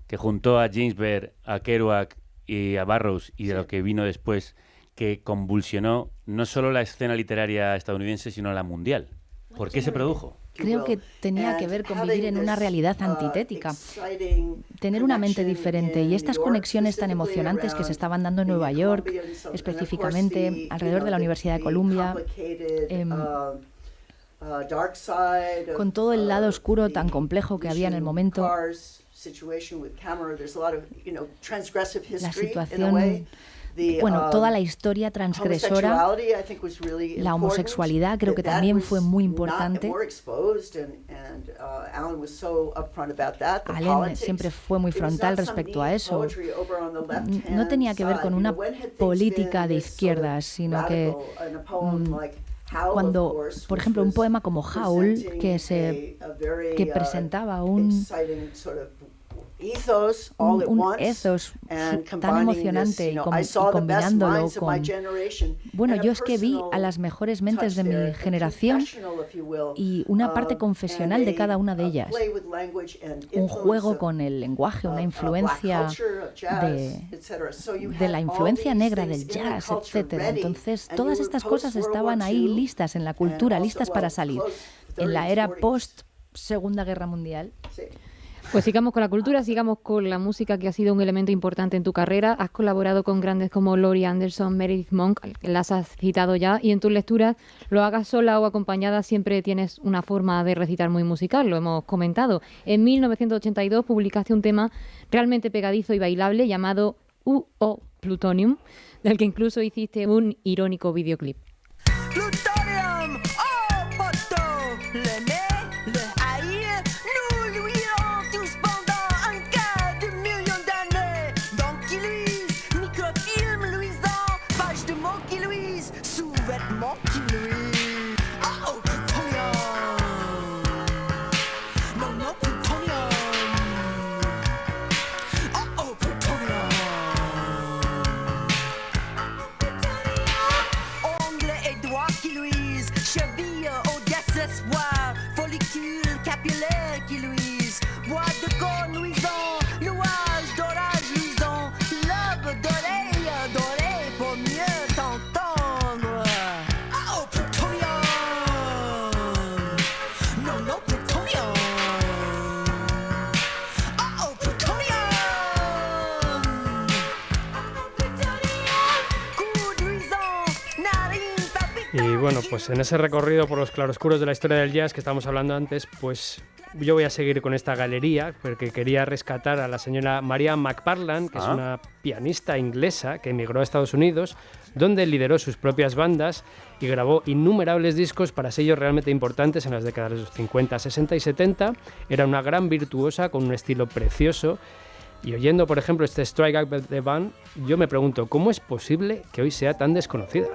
Speaker 2: que juntó a Ginsberg, a Kerouac y a Burroughs, y de lo que vino después, que convulsionó no solo la escena literaria estadounidense, sino la mundial? ¿Por qué se produjo?
Speaker 7: Creo que tenía que ver con vivir en una realidad antitética, tener una mente diferente, y estas conexiones tan emocionantes que se estaban dando en Nueva York, específicamente alrededor de la Universidad de Columbia, con todo el lado oscuro tan complejo que había en el momento. La situación, toda la historia transgresora, la homosexualidad creo que también fue muy importante. Allen siempre fue muy frontal respecto a eso. No tenía que ver con una política de izquierdas, sino que cuando, por ejemplo, un poema como Howl, que presentaba un ethos tan emocionante y combinándolo con... Bueno, yo es que vi a las mejores mentes de mi generación y una parte confesional de cada una de ellas. Un juego con el lenguaje, una influencia de la influencia negra del jazz, etcétera. Entonces, todas estas cosas estaban ahí listas en la cultura, listas para salir. En la era post-Segunda Guerra Mundial.
Speaker 4: Pues sigamos con la cultura, sigamos con la música, que ha sido un elemento importante en tu carrera. Has colaborado con grandes como Laurie Anderson, Meredith Monk, que las has citado ya, y en tus lecturas, lo hagas sola o acompañada, siempre tienes una forma de recitar muy musical, lo hemos comentado. En 1982 publicaste un tema realmente pegadizo y bailable llamado U.O. Plutonium, del que incluso hiciste un irónico videoclip.
Speaker 8: Plutonium, oh, poto, le nez, le haïr, nous lui irons tous pendant un quart de million d'années. Dents qui luisent, microfilm luisant, page de mots qui luisent, sous-vêtements qui luisent. Oh, oh, plutonium, non, non, plutonium. Oh, oh, plutonium. Ongles et doigts qui luisent, chevilles au désespoir, follicules capillaires qui luisent, bois de corps luisant, nuages d'orage luisant, lobe d'oreille dorée pour mieux t'entendre. Oh, plutonium! Non, non, plutonium! Oh, oh, plutonium! Coude luisant, narine palpitante.
Speaker 6: Y bueno, pues en ese recorrido por los claroscuros de la historia del jazz que estábamos hablando antes, pues yo voy a seguir con esta galería, porque quería rescatar a la señora Maria McParland, que es una pianista inglesa que emigró a Estados Unidos, donde lideró sus propias bandas y grabó innumerables discos para sellos realmente importantes en las décadas de los 50, 60 y 70. Era una gran virtuosa con un estilo precioso. Y oyendo, por ejemplo, este Strike Up the Band, yo me pregunto, ¿cómo es posible que hoy sea tan desconocida?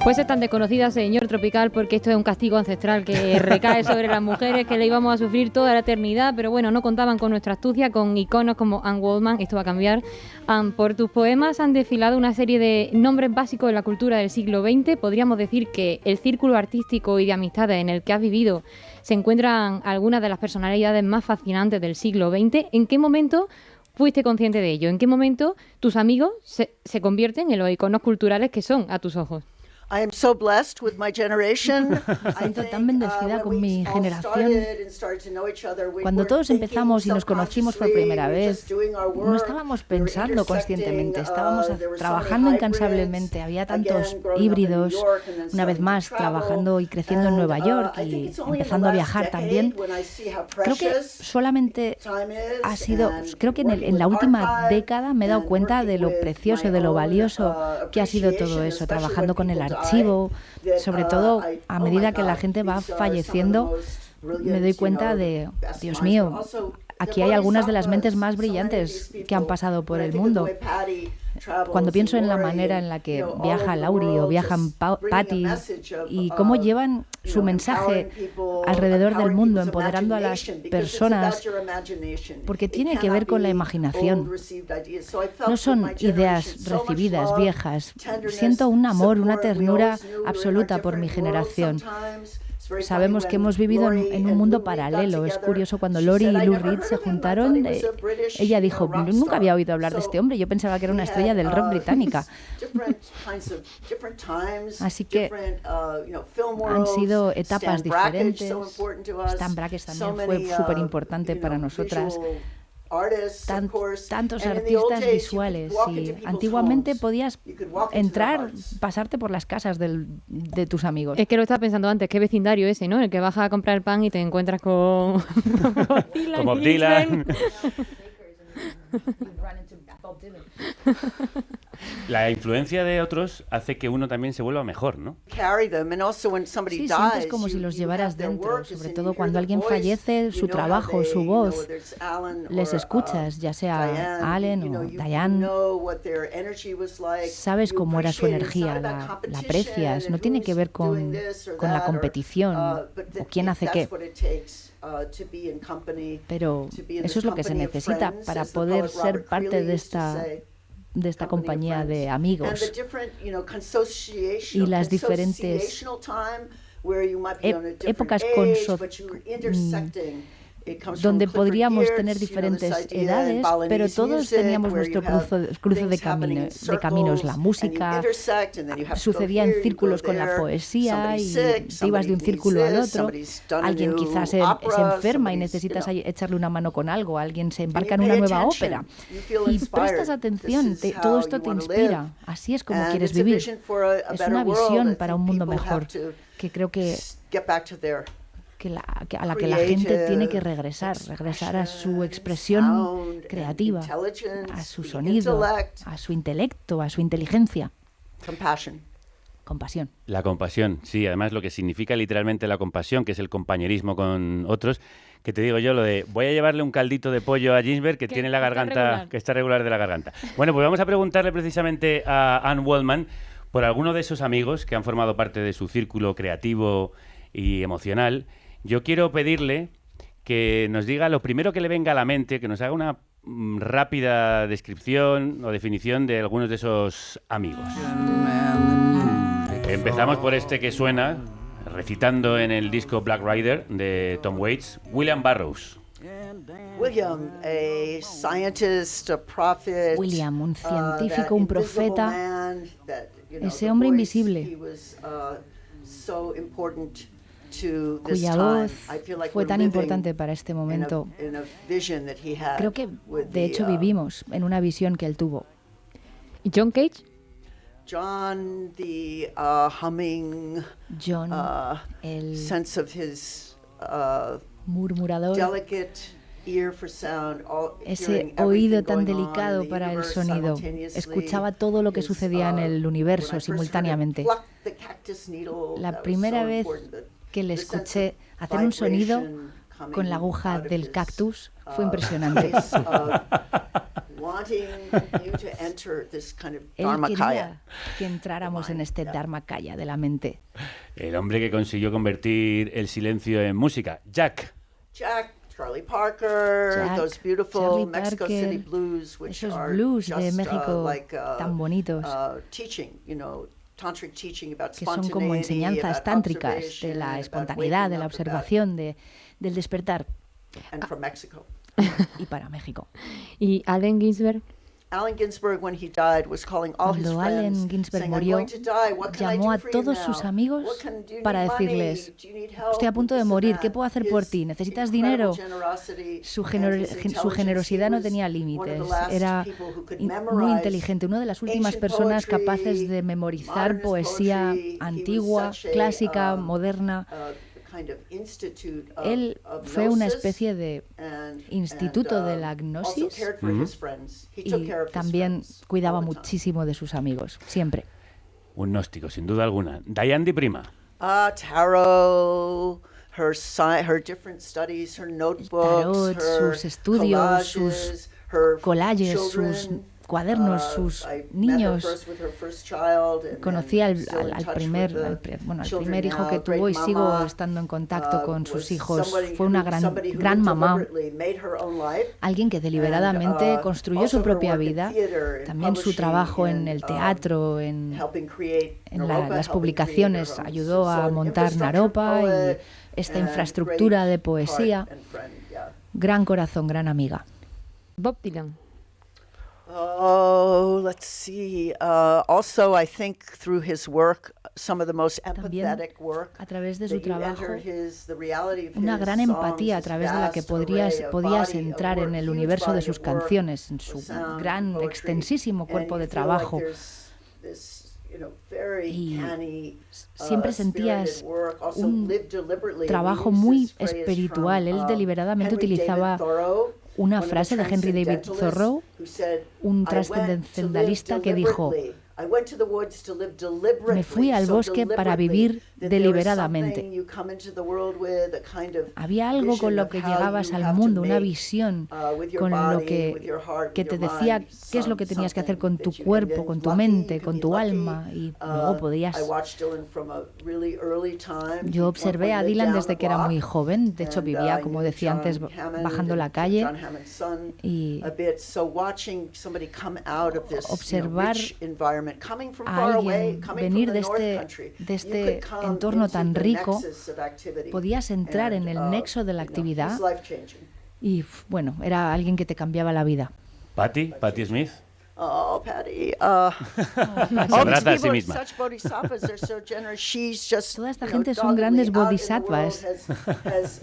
Speaker 4: Pues es tan desconocida, señor Tropical, porque esto es un castigo ancestral que recae sobre las mujeres, que le íbamos a sufrir toda la eternidad, pero bueno, no contaban con nuestra astucia, con iconos como Anne Goldman. Esto va a cambiar. Por tus poemas han desfilado una serie de nombres básicos de la cultura del siglo XX. Podríamos decir que el círculo artístico y de amistades en el que has vivido se encuentran algunas de las personalidades más fascinantes del siglo XX. ¿En qué momento fuiste consciente de ello? ¿En qué momento tus amigos se convierten en los iconos culturales que son a tus ojos?
Speaker 1: I am so blessed with my generation.
Speaker 7: Siento tan bendecida con mi generación. Cuando todos empezamos y nos conocimos por primera vez, no estábamos pensando conscientemente, estábamos trabajando incansablemente. Había tantos híbridos, una vez más, trabajando y creciendo en Nueva York y empezando a viajar también. Creo que solamente ha sido, creo que en la última década me he dado cuenta de lo precioso, de lo valioso que ha sido todo eso, trabajando con el archivo, sobre todo a medida que la gente va falleciendo, me doy cuenta de, Dios mío, aquí hay algunas de las mentes más brillantes que han pasado por el mundo. Cuando pienso en la manera en la que viaja Laurie o viajan Patty y cómo llevan su mensaje alrededor del mundo, empoderando a las personas, porque tiene que ver con la imaginación. No son ideas recibidas, viejas. Siento un amor, una ternura absoluta por mi generación. Sabemos que hemos vivido en un mundo paralelo. Es curioso, cuando Laurie y Lou Reed se juntaron, ella dijo, nunca había oído hablar de este hombre, yo pensaba que era una estrella del rock británica. Así que han sido etapas diferentes. Stan Brakhage también fue súper importante para nosotras. Tantos artistas visuales, y antiguamente podías entrar, pasarte por las casas de tus amigos.
Speaker 4: Es que lo estaba pensando antes, qué vecindario ese, ¿no? El que vas a comprar pan y te encuentras con
Speaker 2: Bob Dylan. La influencia de otros hace que uno también se vuelva mejor, ¿no?
Speaker 7: Sí, sientes como si los llevaras dentro, sobre todo cuando alguien fallece, su trabajo, su voz, les escuchas, ya sea Allen o Diane, sabes cómo era su energía, la aprecias, no tiene que ver con la competición o quién hace qué. Pero eso es lo que se necesita para poder ser parte de esta compañía de amigos. Y las diferentes épocas donde podríamos tener diferentes edades, pero todos teníamos nuestro cruce de caminos. La música sucedía en círculos con la poesía y te ibas de un círculo al otro. Alguien quizás se enferma y necesitas echarle una mano con algo. Alguien se embarca en una nueva ópera y prestas atención. Todo esto te inspira. Así es como quieres vivir. Es una visión para un mundo mejor que creo que a la que la gente tiene que regresar a su expresión creativa, a su sonido, a su intelecto, a su inteligencia. Compasión.
Speaker 2: La compasión, sí, además lo que significa literalmente la compasión, que es el compañerismo con otros, que te digo yo lo de voy a llevarle un caldito de pollo a Ginsberg que tiene la garganta, que está regular de la garganta. Bueno, pues vamos a preguntarle precisamente a Anne Goldman por alguno de esos amigos que han formado parte de su círculo creativo y emocional. Yo quiero pedirle que nos diga lo primero que le venga a la mente, que nos haga una rápida descripción o definición de algunos de esos amigos. Empezamos por este que suena, recitando en el disco Black Rider de Tom Waits, William Burroughs.
Speaker 1: William, a scientist, a prophet,
Speaker 7: William, un
Speaker 1: that
Speaker 7: científico, un
Speaker 1: invisible
Speaker 7: profeta,
Speaker 1: man that,
Speaker 7: ese
Speaker 1: the
Speaker 7: hombre
Speaker 1: voice,
Speaker 7: invisible,
Speaker 1: he was, so important to this
Speaker 7: cuya
Speaker 1: time.
Speaker 7: voz
Speaker 1: I feel like
Speaker 7: fue
Speaker 1: we're
Speaker 7: tan
Speaker 1: living
Speaker 7: importante para este momento.
Speaker 1: in a vision that he had
Speaker 7: Creo que,
Speaker 1: with
Speaker 7: de hecho, vivimos en una visión que él tuvo.
Speaker 4: ¿Y John Cage?
Speaker 1: John, the humming
Speaker 7: John, el
Speaker 1: sense of his
Speaker 7: murmurador,
Speaker 1: delicate ear for sound,
Speaker 7: ese
Speaker 1: hearing
Speaker 7: oído
Speaker 1: everything
Speaker 7: tan
Speaker 1: going on in
Speaker 7: delicado
Speaker 1: the
Speaker 7: para el
Speaker 1: universe
Speaker 7: sonido.
Speaker 1: simultaneously.
Speaker 7: Escuchaba todo lo que
Speaker 1: His,
Speaker 7: sucedía en el
Speaker 1: when
Speaker 7: universo
Speaker 1: I first heard him
Speaker 7: simultáneamente.
Speaker 1: pluck the cactus needle,
Speaker 7: La
Speaker 1: that was
Speaker 7: primera
Speaker 1: so
Speaker 7: vez
Speaker 1: important.
Speaker 7: que le
Speaker 1: The sense
Speaker 7: escuché
Speaker 1: of
Speaker 7: hacer un sonido
Speaker 1: vibration coming
Speaker 7: con la aguja
Speaker 1: out of
Speaker 7: del
Speaker 1: his,
Speaker 7: cactus fue impresionante.
Speaker 1: place of wanting you to enter this kind of
Speaker 7: Él
Speaker 1: dharmakaya.
Speaker 7: quería que entráramos en este dharmakaya de la mente.
Speaker 2: El hombre que consiguió convertir el silencio en música, Jack.
Speaker 1: Jack, Charlie Parker,
Speaker 7: Jack,
Speaker 1: those beautiful
Speaker 7: Charlie
Speaker 1: Mexico
Speaker 7: Parker,
Speaker 1: City blues, which
Speaker 7: esos
Speaker 1: are
Speaker 7: blues de
Speaker 1: just,
Speaker 7: México
Speaker 1: like,
Speaker 7: tan bonitos,
Speaker 1: teaching, tantric teaching about
Speaker 7: que son como
Speaker 1: spontaneity,
Speaker 7: enseñanzas
Speaker 1: about
Speaker 7: tántricas de
Speaker 1: observation,
Speaker 7: la
Speaker 1: about
Speaker 7: espontaneidad, de
Speaker 1: waking
Speaker 7: la
Speaker 1: up, about-
Speaker 7: observación, del despertar,
Speaker 1: and from Mexico.
Speaker 7: y para México.
Speaker 4: ¿Y Allen Ginsberg?
Speaker 1: Allen Ginsberg, when he died, was calling all his
Speaker 7: Cuando
Speaker 1: friends,
Speaker 7: Allen Ginsberg
Speaker 1: saying,
Speaker 7: murió,
Speaker 1: "I'm going to die. What can I
Speaker 7: llamó
Speaker 1: do
Speaker 7: a
Speaker 1: for you
Speaker 7: todos
Speaker 1: now?
Speaker 7: sus amigos
Speaker 1: What do you
Speaker 7: para
Speaker 1: need money?
Speaker 7: decirles,
Speaker 1: Do you need help
Speaker 7: estoy a punto
Speaker 1: with
Speaker 7: de
Speaker 1: this and
Speaker 7: morir,
Speaker 1: that?"
Speaker 7: ¿qué puedo hacer por
Speaker 1: His
Speaker 7: ti? ¿Necesitas
Speaker 1: incredible
Speaker 7: dinero?
Speaker 1: generosity
Speaker 7: Su
Speaker 1: and his intelligence,
Speaker 7: generosidad
Speaker 1: he
Speaker 7: no
Speaker 1: was
Speaker 7: tenía
Speaker 1: one of
Speaker 7: límites,
Speaker 1: the last
Speaker 7: era
Speaker 1: people who could
Speaker 7: muy
Speaker 1: memorize
Speaker 7: inteligente, una de las últimas
Speaker 1: ancient
Speaker 7: personas
Speaker 1: poetry,
Speaker 7: capaces de memorizar
Speaker 1: modernist
Speaker 7: poesía
Speaker 1: poetry. He was
Speaker 7: antigua,
Speaker 1: such a,
Speaker 7: clásica, moderna.
Speaker 1: Kind of institute of,
Speaker 7: Él
Speaker 1: of
Speaker 7: fue una
Speaker 1: gnosis
Speaker 7: especie de instituto de la
Speaker 1: also
Speaker 7: gnosis
Speaker 1: cared for his friends. He took
Speaker 7: y
Speaker 1: care of his
Speaker 7: también
Speaker 1: friends
Speaker 7: cuidaba
Speaker 1: all the time.
Speaker 7: muchísimo de sus amigos, siempre.
Speaker 2: Un gnóstico, sin duda alguna. Diane Di Prima.
Speaker 1: Tarot, her different studies, her notebooks,
Speaker 7: tarot,
Speaker 1: her
Speaker 7: sus estudios,
Speaker 1: collages,
Speaker 7: sus
Speaker 1: her
Speaker 7: collages,
Speaker 1: children.
Speaker 7: sus cuadernos, sus
Speaker 1: I met her
Speaker 7: niños.
Speaker 1: first with her first child and
Speaker 7: Conocí al
Speaker 1: still in touch
Speaker 7: primer,
Speaker 1: with the
Speaker 7: al
Speaker 1: children
Speaker 7: primer hijo
Speaker 1: now.
Speaker 7: que tuvo y
Speaker 1: Great
Speaker 7: sigo
Speaker 1: mama,
Speaker 7: estando en contacto con
Speaker 1: was
Speaker 7: sus hijos.
Speaker 1: somebody
Speaker 7: Fue una
Speaker 1: somebody who
Speaker 7: gran mamá,
Speaker 1: deliberately made her own life.
Speaker 7: alguien que deliberadamente
Speaker 1: And,
Speaker 7: construyó
Speaker 1: also
Speaker 7: su
Speaker 1: her
Speaker 7: propia
Speaker 1: work in
Speaker 7: vida,
Speaker 1: theater, in
Speaker 7: también su
Speaker 1: publishing,
Speaker 7: trabajo en
Speaker 1: in,
Speaker 7: el teatro, en
Speaker 1: helping create
Speaker 7: en
Speaker 1: Naropa,
Speaker 7: las
Speaker 1: helping
Speaker 7: publicaciones,
Speaker 1: create her own
Speaker 7: ayudó a
Speaker 1: so an
Speaker 7: montar
Speaker 1: infrastructure
Speaker 7: Naropa y
Speaker 1: poet
Speaker 7: esta
Speaker 1: and
Speaker 7: infraestructura
Speaker 1: great
Speaker 7: de poesía.
Speaker 1: heart and friend, yeah.
Speaker 7: Gran corazón, gran amiga.
Speaker 4: Bob Dylan.
Speaker 1: Oh, let's see. Also, I think through his work, some of the most
Speaker 7: También
Speaker 1: empathetic work.
Speaker 7: a través de su
Speaker 1: that you
Speaker 7: trabajo,
Speaker 1: enter the reality of
Speaker 7: una
Speaker 1: his
Speaker 7: gran
Speaker 1: songs,
Speaker 7: empatía a
Speaker 1: his
Speaker 7: través de la que
Speaker 1: vast array of
Speaker 7: podías
Speaker 1: body of
Speaker 7: entrar
Speaker 1: work,
Speaker 7: en el
Speaker 1: huge
Speaker 7: universo de
Speaker 1: body
Speaker 7: sus
Speaker 1: of work,
Speaker 7: canciones, en su
Speaker 1: sound,
Speaker 7: gran,
Speaker 1: poetry,
Speaker 7: extensísimo
Speaker 1: and
Speaker 7: cuerpo
Speaker 1: you
Speaker 7: de
Speaker 1: feel
Speaker 7: trabajo.
Speaker 1: like there's this, very
Speaker 7: Y
Speaker 1: canny,
Speaker 7: siempre sentías
Speaker 1: spirited work, also
Speaker 7: un
Speaker 1: lived deliberately.
Speaker 7: trabajo
Speaker 1: We use
Speaker 7: muy
Speaker 1: this phrase
Speaker 7: espiritual.
Speaker 1: from,
Speaker 7: Él deliberadamente
Speaker 1: Henry David
Speaker 7: utilizaba
Speaker 1: Thoreau,
Speaker 7: una
Speaker 1: one of the
Speaker 7: frase de Henry David
Speaker 1: transcendentalists,
Speaker 7: Thoreau,
Speaker 1: who said,
Speaker 7: un
Speaker 1: "I went to live
Speaker 7: trascendentalista que dijo,
Speaker 1: deliberately. I went to the woods to live deliberately."
Speaker 7: me fui al
Speaker 1: So
Speaker 7: bosque para
Speaker 1: deliberately,
Speaker 7: vivir
Speaker 1: that there is
Speaker 7: deliberadamente.
Speaker 1: something you come into the world with, a kind of
Speaker 7: Había algo con
Speaker 1: vision
Speaker 7: lo
Speaker 1: of
Speaker 7: que
Speaker 1: how
Speaker 7: llegabas
Speaker 1: you
Speaker 7: al
Speaker 1: have to
Speaker 7: mundo, una
Speaker 1: make,
Speaker 7: visión
Speaker 1: with your
Speaker 7: con lo
Speaker 1: body, with your heart,
Speaker 7: que
Speaker 1: with
Speaker 7: te
Speaker 1: your
Speaker 7: decía
Speaker 1: mind,
Speaker 7: qué es lo que tenías que hacer con tu
Speaker 1: something that you-
Speaker 7: cuerpo,
Speaker 1: and
Speaker 7: con
Speaker 1: then
Speaker 7: tu
Speaker 1: lucky,
Speaker 7: mente,
Speaker 1: you
Speaker 7: con
Speaker 1: can
Speaker 7: tu
Speaker 1: be lucky.
Speaker 7: alma, y luego podías.
Speaker 1: I watched Dylan from a really early time.
Speaker 7: Yo observé a Dylan desde que era muy joven, de hecho
Speaker 1: And,
Speaker 7: vivía,
Speaker 1: I
Speaker 7: como
Speaker 1: knew
Speaker 7: decía antes,
Speaker 1: John Hammond
Speaker 7: bajando la
Speaker 1: and
Speaker 7: calle,
Speaker 1: John Hammond's son
Speaker 7: y
Speaker 1: a bit. So watching somebody come out of this,
Speaker 7: observar
Speaker 1: rich environment, coming from
Speaker 7: a
Speaker 1: far away,
Speaker 7: alguien
Speaker 1: coming
Speaker 7: venir
Speaker 1: from
Speaker 7: de
Speaker 1: the North
Speaker 7: este,
Speaker 1: Country,
Speaker 7: de
Speaker 1: you
Speaker 7: este
Speaker 1: could come
Speaker 7: entorno
Speaker 1: into
Speaker 7: tan
Speaker 1: the
Speaker 7: rico,
Speaker 1: nexus of activity.
Speaker 7: podías entrar en el nexo de la actividad
Speaker 1: he's life-changing.
Speaker 7: y, bueno, era alguien que te cambiaba la vida.
Speaker 2: Patti Smith.
Speaker 1: Oh, Patty.
Speaker 2: Se
Speaker 1: All these
Speaker 2: abraza a sí
Speaker 1: people are
Speaker 2: misma.
Speaker 1: such bodhisattvas. They're so generous. She's just,
Speaker 7: Toda esta
Speaker 1: you know,
Speaker 7: gente son
Speaker 1: doggedly
Speaker 7: grandes
Speaker 1: out in the world,
Speaker 7: bodhisattvas.
Speaker 1: has,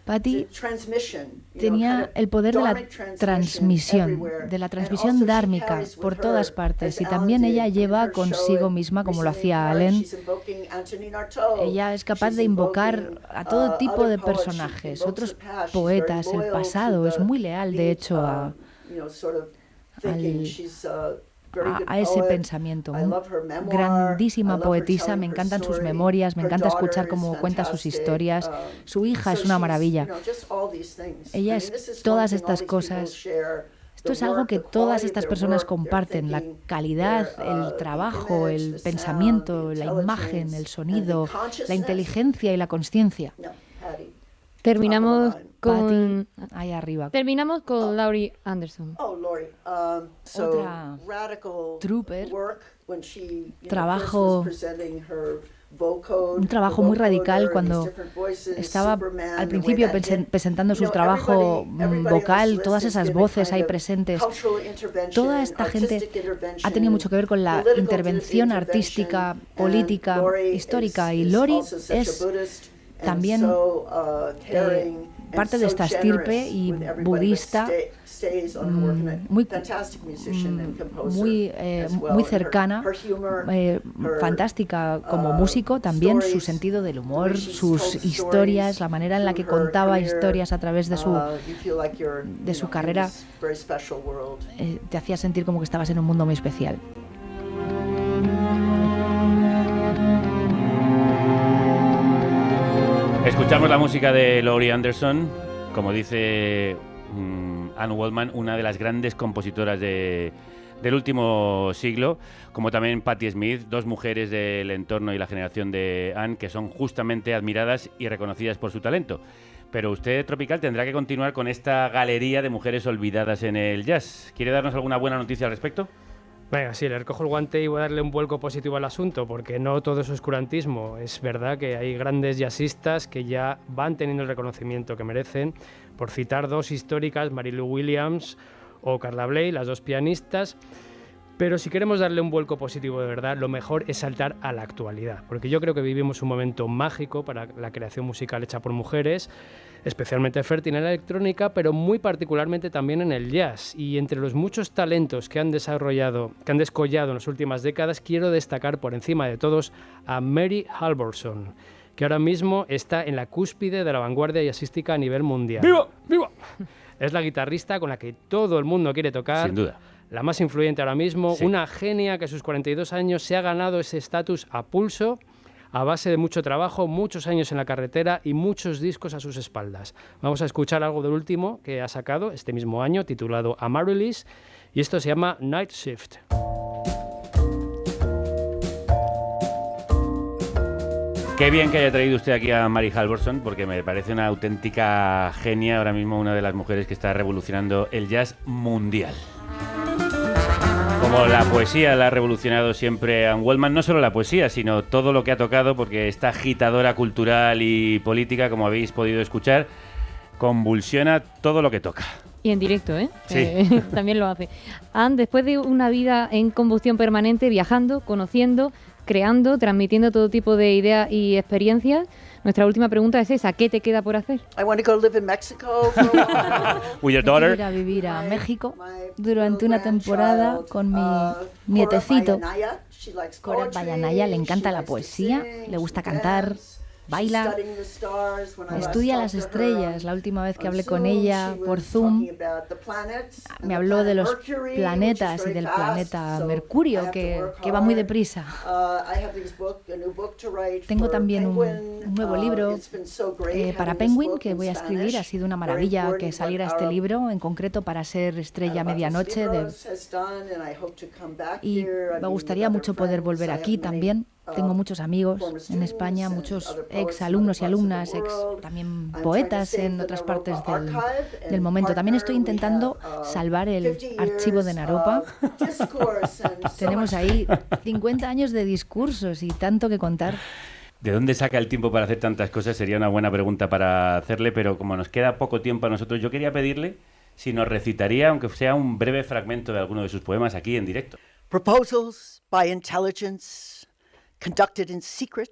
Speaker 7: Patty
Speaker 1: the transmission, you know,
Speaker 7: tenía
Speaker 1: kind of
Speaker 7: el poder de la
Speaker 1: dharmic
Speaker 7: transmisión,
Speaker 1: everywhere.
Speaker 7: de la
Speaker 1: And
Speaker 7: transmisión
Speaker 1: also she
Speaker 7: dármica
Speaker 1: carries
Speaker 7: por
Speaker 1: with
Speaker 7: todas
Speaker 1: her,
Speaker 7: partes.
Speaker 1: as
Speaker 7: Y
Speaker 1: Alan
Speaker 7: también
Speaker 1: did,
Speaker 7: ella
Speaker 1: in
Speaker 7: lleva
Speaker 1: her
Speaker 7: consigo
Speaker 1: show
Speaker 7: misma, como lo
Speaker 1: recently in
Speaker 7: hacía
Speaker 1: Paris,
Speaker 7: Allen,
Speaker 1: she's invoking Antonin Artaud.
Speaker 7: ella es capaz
Speaker 1: She's
Speaker 7: de invocar
Speaker 1: invoking,
Speaker 7: a todo tipo
Speaker 1: other
Speaker 7: de
Speaker 1: poets. She
Speaker 7: personajes,
Speaker 1: invokes
Speaker 7: otros
Speaker 1: the past. She's
Speaker 7: poetas,
Speaker 1: very
Speaker 7: el
Speaker 1: loyal to
Speaker 7: pasado. Es
Speaker 1: the-
Speaker 7: muy leal, de
Speaker 1: the,
Speaker 7: hecho, a
Speaker 1: you know, sort of thinking.
Speaker 7: al-
Speaker 1: She's very good
Speaker 7: a ese
Speaker 1: poet.
Speaker 7: pensamiento.
Speaker 1: I love her memoir.
Speaker 7: Grandísima
Speaker 1: I love her
Speaker 7: poetisa,
Speaker 1: telling
Speaker 7: me
Speaker 1: her
Speaker 7: encantan sus
Speaker 1: story.
Speaker 7: memorias, me
Speaker 1: Her
Speaker 7: encanta
Speaker 1: daughter
Speaker 7: escuchar
Speaker 1: is
Speaker 7: cómo cuenta sus
Speaker 1: fantastic.
Speaker 7: historias. Su hija es una maravilla. Ella es todas estas cosas. Esto es algo que todas estas personas comparten, la calidad, el trabajo, el pensamiento, la imagen, el sonido, la inteligencia y la consciencia.
Speaker 4: Terminamos con
Speaker 7: Ahí arriba.
Speaker 4: terminamos con Laurie Anderson.
Speaker 1: Oh, Laurie. So
Speaker 7: Otra
Speaker 1: radical
Speaker 7: trooper,
Speaker 1: work when she,
Speaker 7: trabajo
Speaker 1: first was presenting her
Speaker 7: un trabajo muy radical cuando estaba al principio presentando su trabajo vocal, todas esas voces ahí presentes. Toda esta gente ha tenido mucho que ver con la intervención artística, política, histórica, y Lori es también parte de esta estirpe y budista muy cercana, fantástica como músico, también su sentido del humor, sus historias, la manera en la que contaba historias a través de su carrera, te hacía sentir como que estabas en un mundo muy especial.
Speaker 2: Escuchamos la música de Laurie Anderson, como dice Anne Waldman, una de las grandes compositoras del último siglo, como también Patti Smith, dos mujeres del entorno y la generación de Anne que son justamente admiradas y reconocidas por su talento. Pero usted, Tropical, tendrá que continuar con esta galería de mujeres olvidadas en el jazz. ¿Quiere darnos alguna buena noticia al respecto?
Speaker 6: Venga, sí, le recojo el guante y voy a darle un vuelco positivo al asunto, porque no todo es oscurantismo. Es verdad que hay grandes jazzistas que ya van teniendo el reconocimiento que merecen. Por citar dos históricas, Mary Lou Williams o Carla Bley, las dos pianistas. Pero si queremos darle un vuelco positivo de verdad, lo mejor es saltar a la actualidad, porque yo creo que vivimos un momento mágico para la creación musical hecha por mujeres, especialmente fértil en la electrónica, pero muy particularmente también en el jazz. Y entre los muchos talentos que han descollado en las últimas décadas, quiero destacar por encima de todos a Mary Halvorson, que ahora mismo está en la cúspide de la vanguardia jazzística a nivel mundial.
Speaker 2: ¡Viva! ¡Viva!
Speaker 6: Es la guitarrista con la que todo el mundo quiere tocar.
Speaker 2: Sin duda.
Speaker 6: La más influyente ahora mismo,
Speaker 2: sí.
Speaker 6: Una genia que a sus 42 años se ha ganado ese estatus a pulso, a base de mucho trabajo, muchos años en la carretera y muchos discos a sus espaldas. Vamos a escuchar algo del último que ha sacado este mismo año, titulado Amaryllis, y esto se llama Night Shift.
Speaker 2: Qué bien que haya traído usted aquí a Mary Halvorson, porque me parece una auténtica genia, ahora mismo una de las mujeres que está revolucionando el jazz mundial. Como la poesía la ha revolucionado siempre Anne Waldman, no solo la poesía, sino todo lo que ha tocado, porque esta agitadora cultural y política, como habéis podido escuchar, convulsiona todo lo que toca.
Speaker 4: Y en directo, ¿eh?
Speaker 2: Sí.
Speaker 4: También lo hace. Anne, después de una vida en combustión permanente, viajando, conociendo, creando, transmitiendo todo tipo de ideas y experiencias, nuestra última pregunta es esa: ¿qué te queda por hacer?
Speaker 7: Quiero ir a vivir a México durante una temporada con mi nietecito. Korat Bayanaya le encanta la poesía, le gusta cantar, baila, estudia las estrellas. La última vez que hablé con ella por Zoom, me habló de los planetas y del planeta Mercurio, que va muy deprisa. Tengo también un nuevo libro para Penguin que voy a escribir. Ha sido una maravilla que saliera este libro, en concreto para ser Estrella Medianoche. Y me gustaría mucho poder volver aquí también. Tengo muchos amigos en España, muchos ex alumnos y alumnas, también poetas en otras partes del momento. También estoy intentando salvar el archivo de Naropa. Tenemos ahí 50 años de discursos y tanto que contar.
Speaker 2: ¿De dónde saca el tiempo para hacer tantas cosas? Sería una buena pregunta para hacerle, pero como nos queda poco tiempo a nosotros, yo quería pedirle si nos recitaría, aunque sea un breve fragmento de alguno de sus poemas aquí en directo.
Speaker 1: Proposals by intelligence conducted in secret,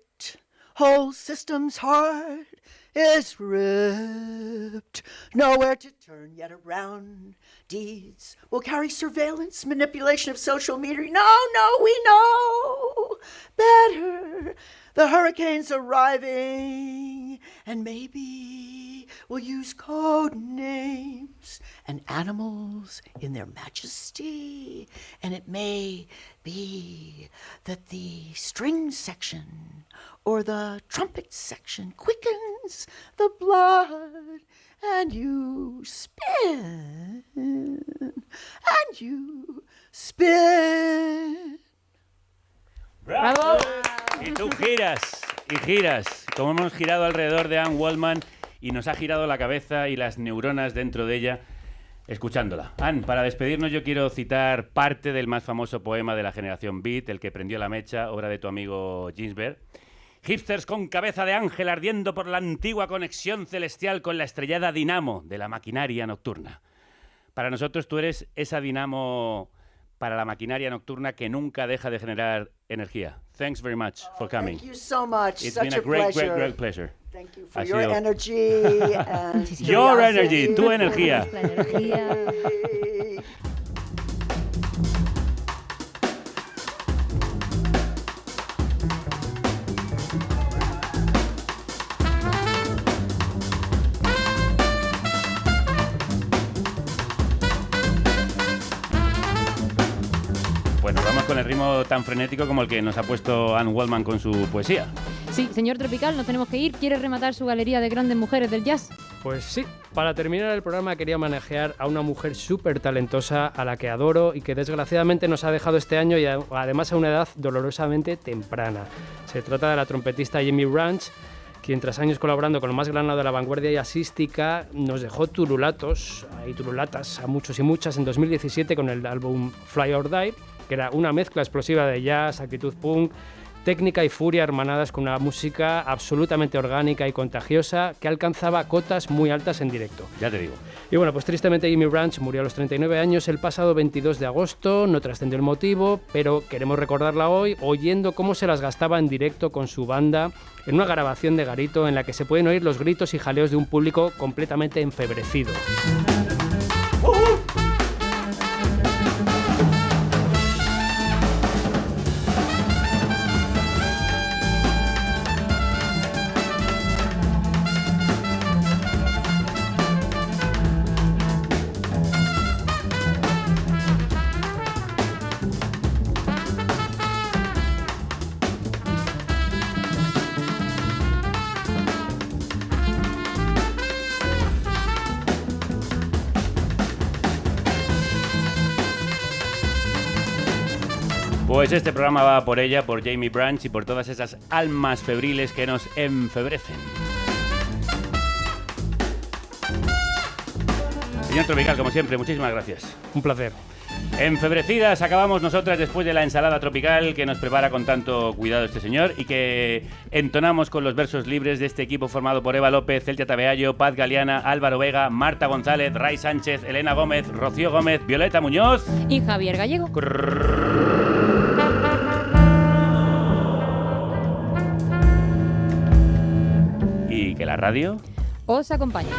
Speaker 1: whole system's heart is ripped. Nowhere to turn yet around. Deeds will carry surveillance, manipulation of social media. No, we know better. The hurricane's arriving, and maybe we'll use code names and animals in their majesty. And it may be that the string section or the trumpet section quickens the blood, and you spin, and you spin.
Speaker 2: ¡Bravo! Y tú giras y giras, como hemos girado alrededor de Anne Waldman y nos ha girado la cabeza y las neuronas dentro de ella escuchándola. Anne, para despedirnos yo quiero citar parte del más famoso poema de la generación Beat, El que prendió la mecha, obra de tu amigo Ginsberg. Hipsters con cabeza de ángel ardiendo por la antigua conexión celestial con la estrellada dinamo de la maquinaria nocturna. Para nosotros tú eres esa dinamo para la maquinaria nocturna que nunca deja de generar energía. Thanks very much for coming.
Speaker 1: Thank you so much.
Speaker 2: It's
Speaker 1: Such
Speaker 2: been a great pleasure.
Speaker 1: Thank you for
Speaker 2: Ha
Speaker 1: your
Speaker 2: sido-
Speaker 1: energy and
Speaker 2: Your energy, tu energía.
Speaker 7: La energía.
Speaker 2: Bueno, vamos con el ritmo tan frenético como el que nos ha puesto Anne Waldman con su poesía.
Speaker 4: Sí, señor Tropical, nos tenemos que ir. ¿Quiere rematar su galería de grandes mujeres del jazz?
Speaker 6: Pues sí, para terminar el programa quería manejar a una mujer súper talentosa a la que adoro y que desgraciadamente nos ha dejado este año y además a una edad dolorosamente temprana. Se trata de la trompetista Jaimee Branch, quien tras años colaborando con lo más granado de la vanguardia jazzística nos dejó turulatas a muchos y muchas en 2017 con el álbum Fly or Die, que era una mezcla explosiva de jazz, actitud punk, técnica y furia hermanadas con una música absolutamente orgánica y contagiosa que alcanzaba cotas muy altas en directo.
Speaker 2: Ya te digo.
Speaker 6: Y bueno, pues tristemente Jaimee Branch murió a los 39 años el pasado 22 de agosto, no trascendió el motivo, pero queremos recordarla hoy oyendo cómo se las gastaba en directo con su banda en una grabación de garito en la que se pueden oír los gritos y jaleos de un público completamente enfebrecido.
Speaker 2: Pues este programa va por ella, por Jaimee Branch y por todas esas almas febriles que nos enfebrecen. Señor Tropical, como siempre, muchísimas gracias.
Speaker 6: Un placer.
Speaker 2: Enfebrecidas acabamos nosotras después de la ensalada tropical que nos prepara con tanto cuidado este señor y que entonamos con los versos libres de este equipo formado por Eva López, Celtia Tabeallo, Paz Galeana, Álvaro Vega, Marta González, Ray Sánchez, Elena Gómez, Rocío Gómez, Violeta Muñoz
Speaker 4: Y Javier Gallego.
Speaker 2: y que la radio
Speaker 4: Os acompaña.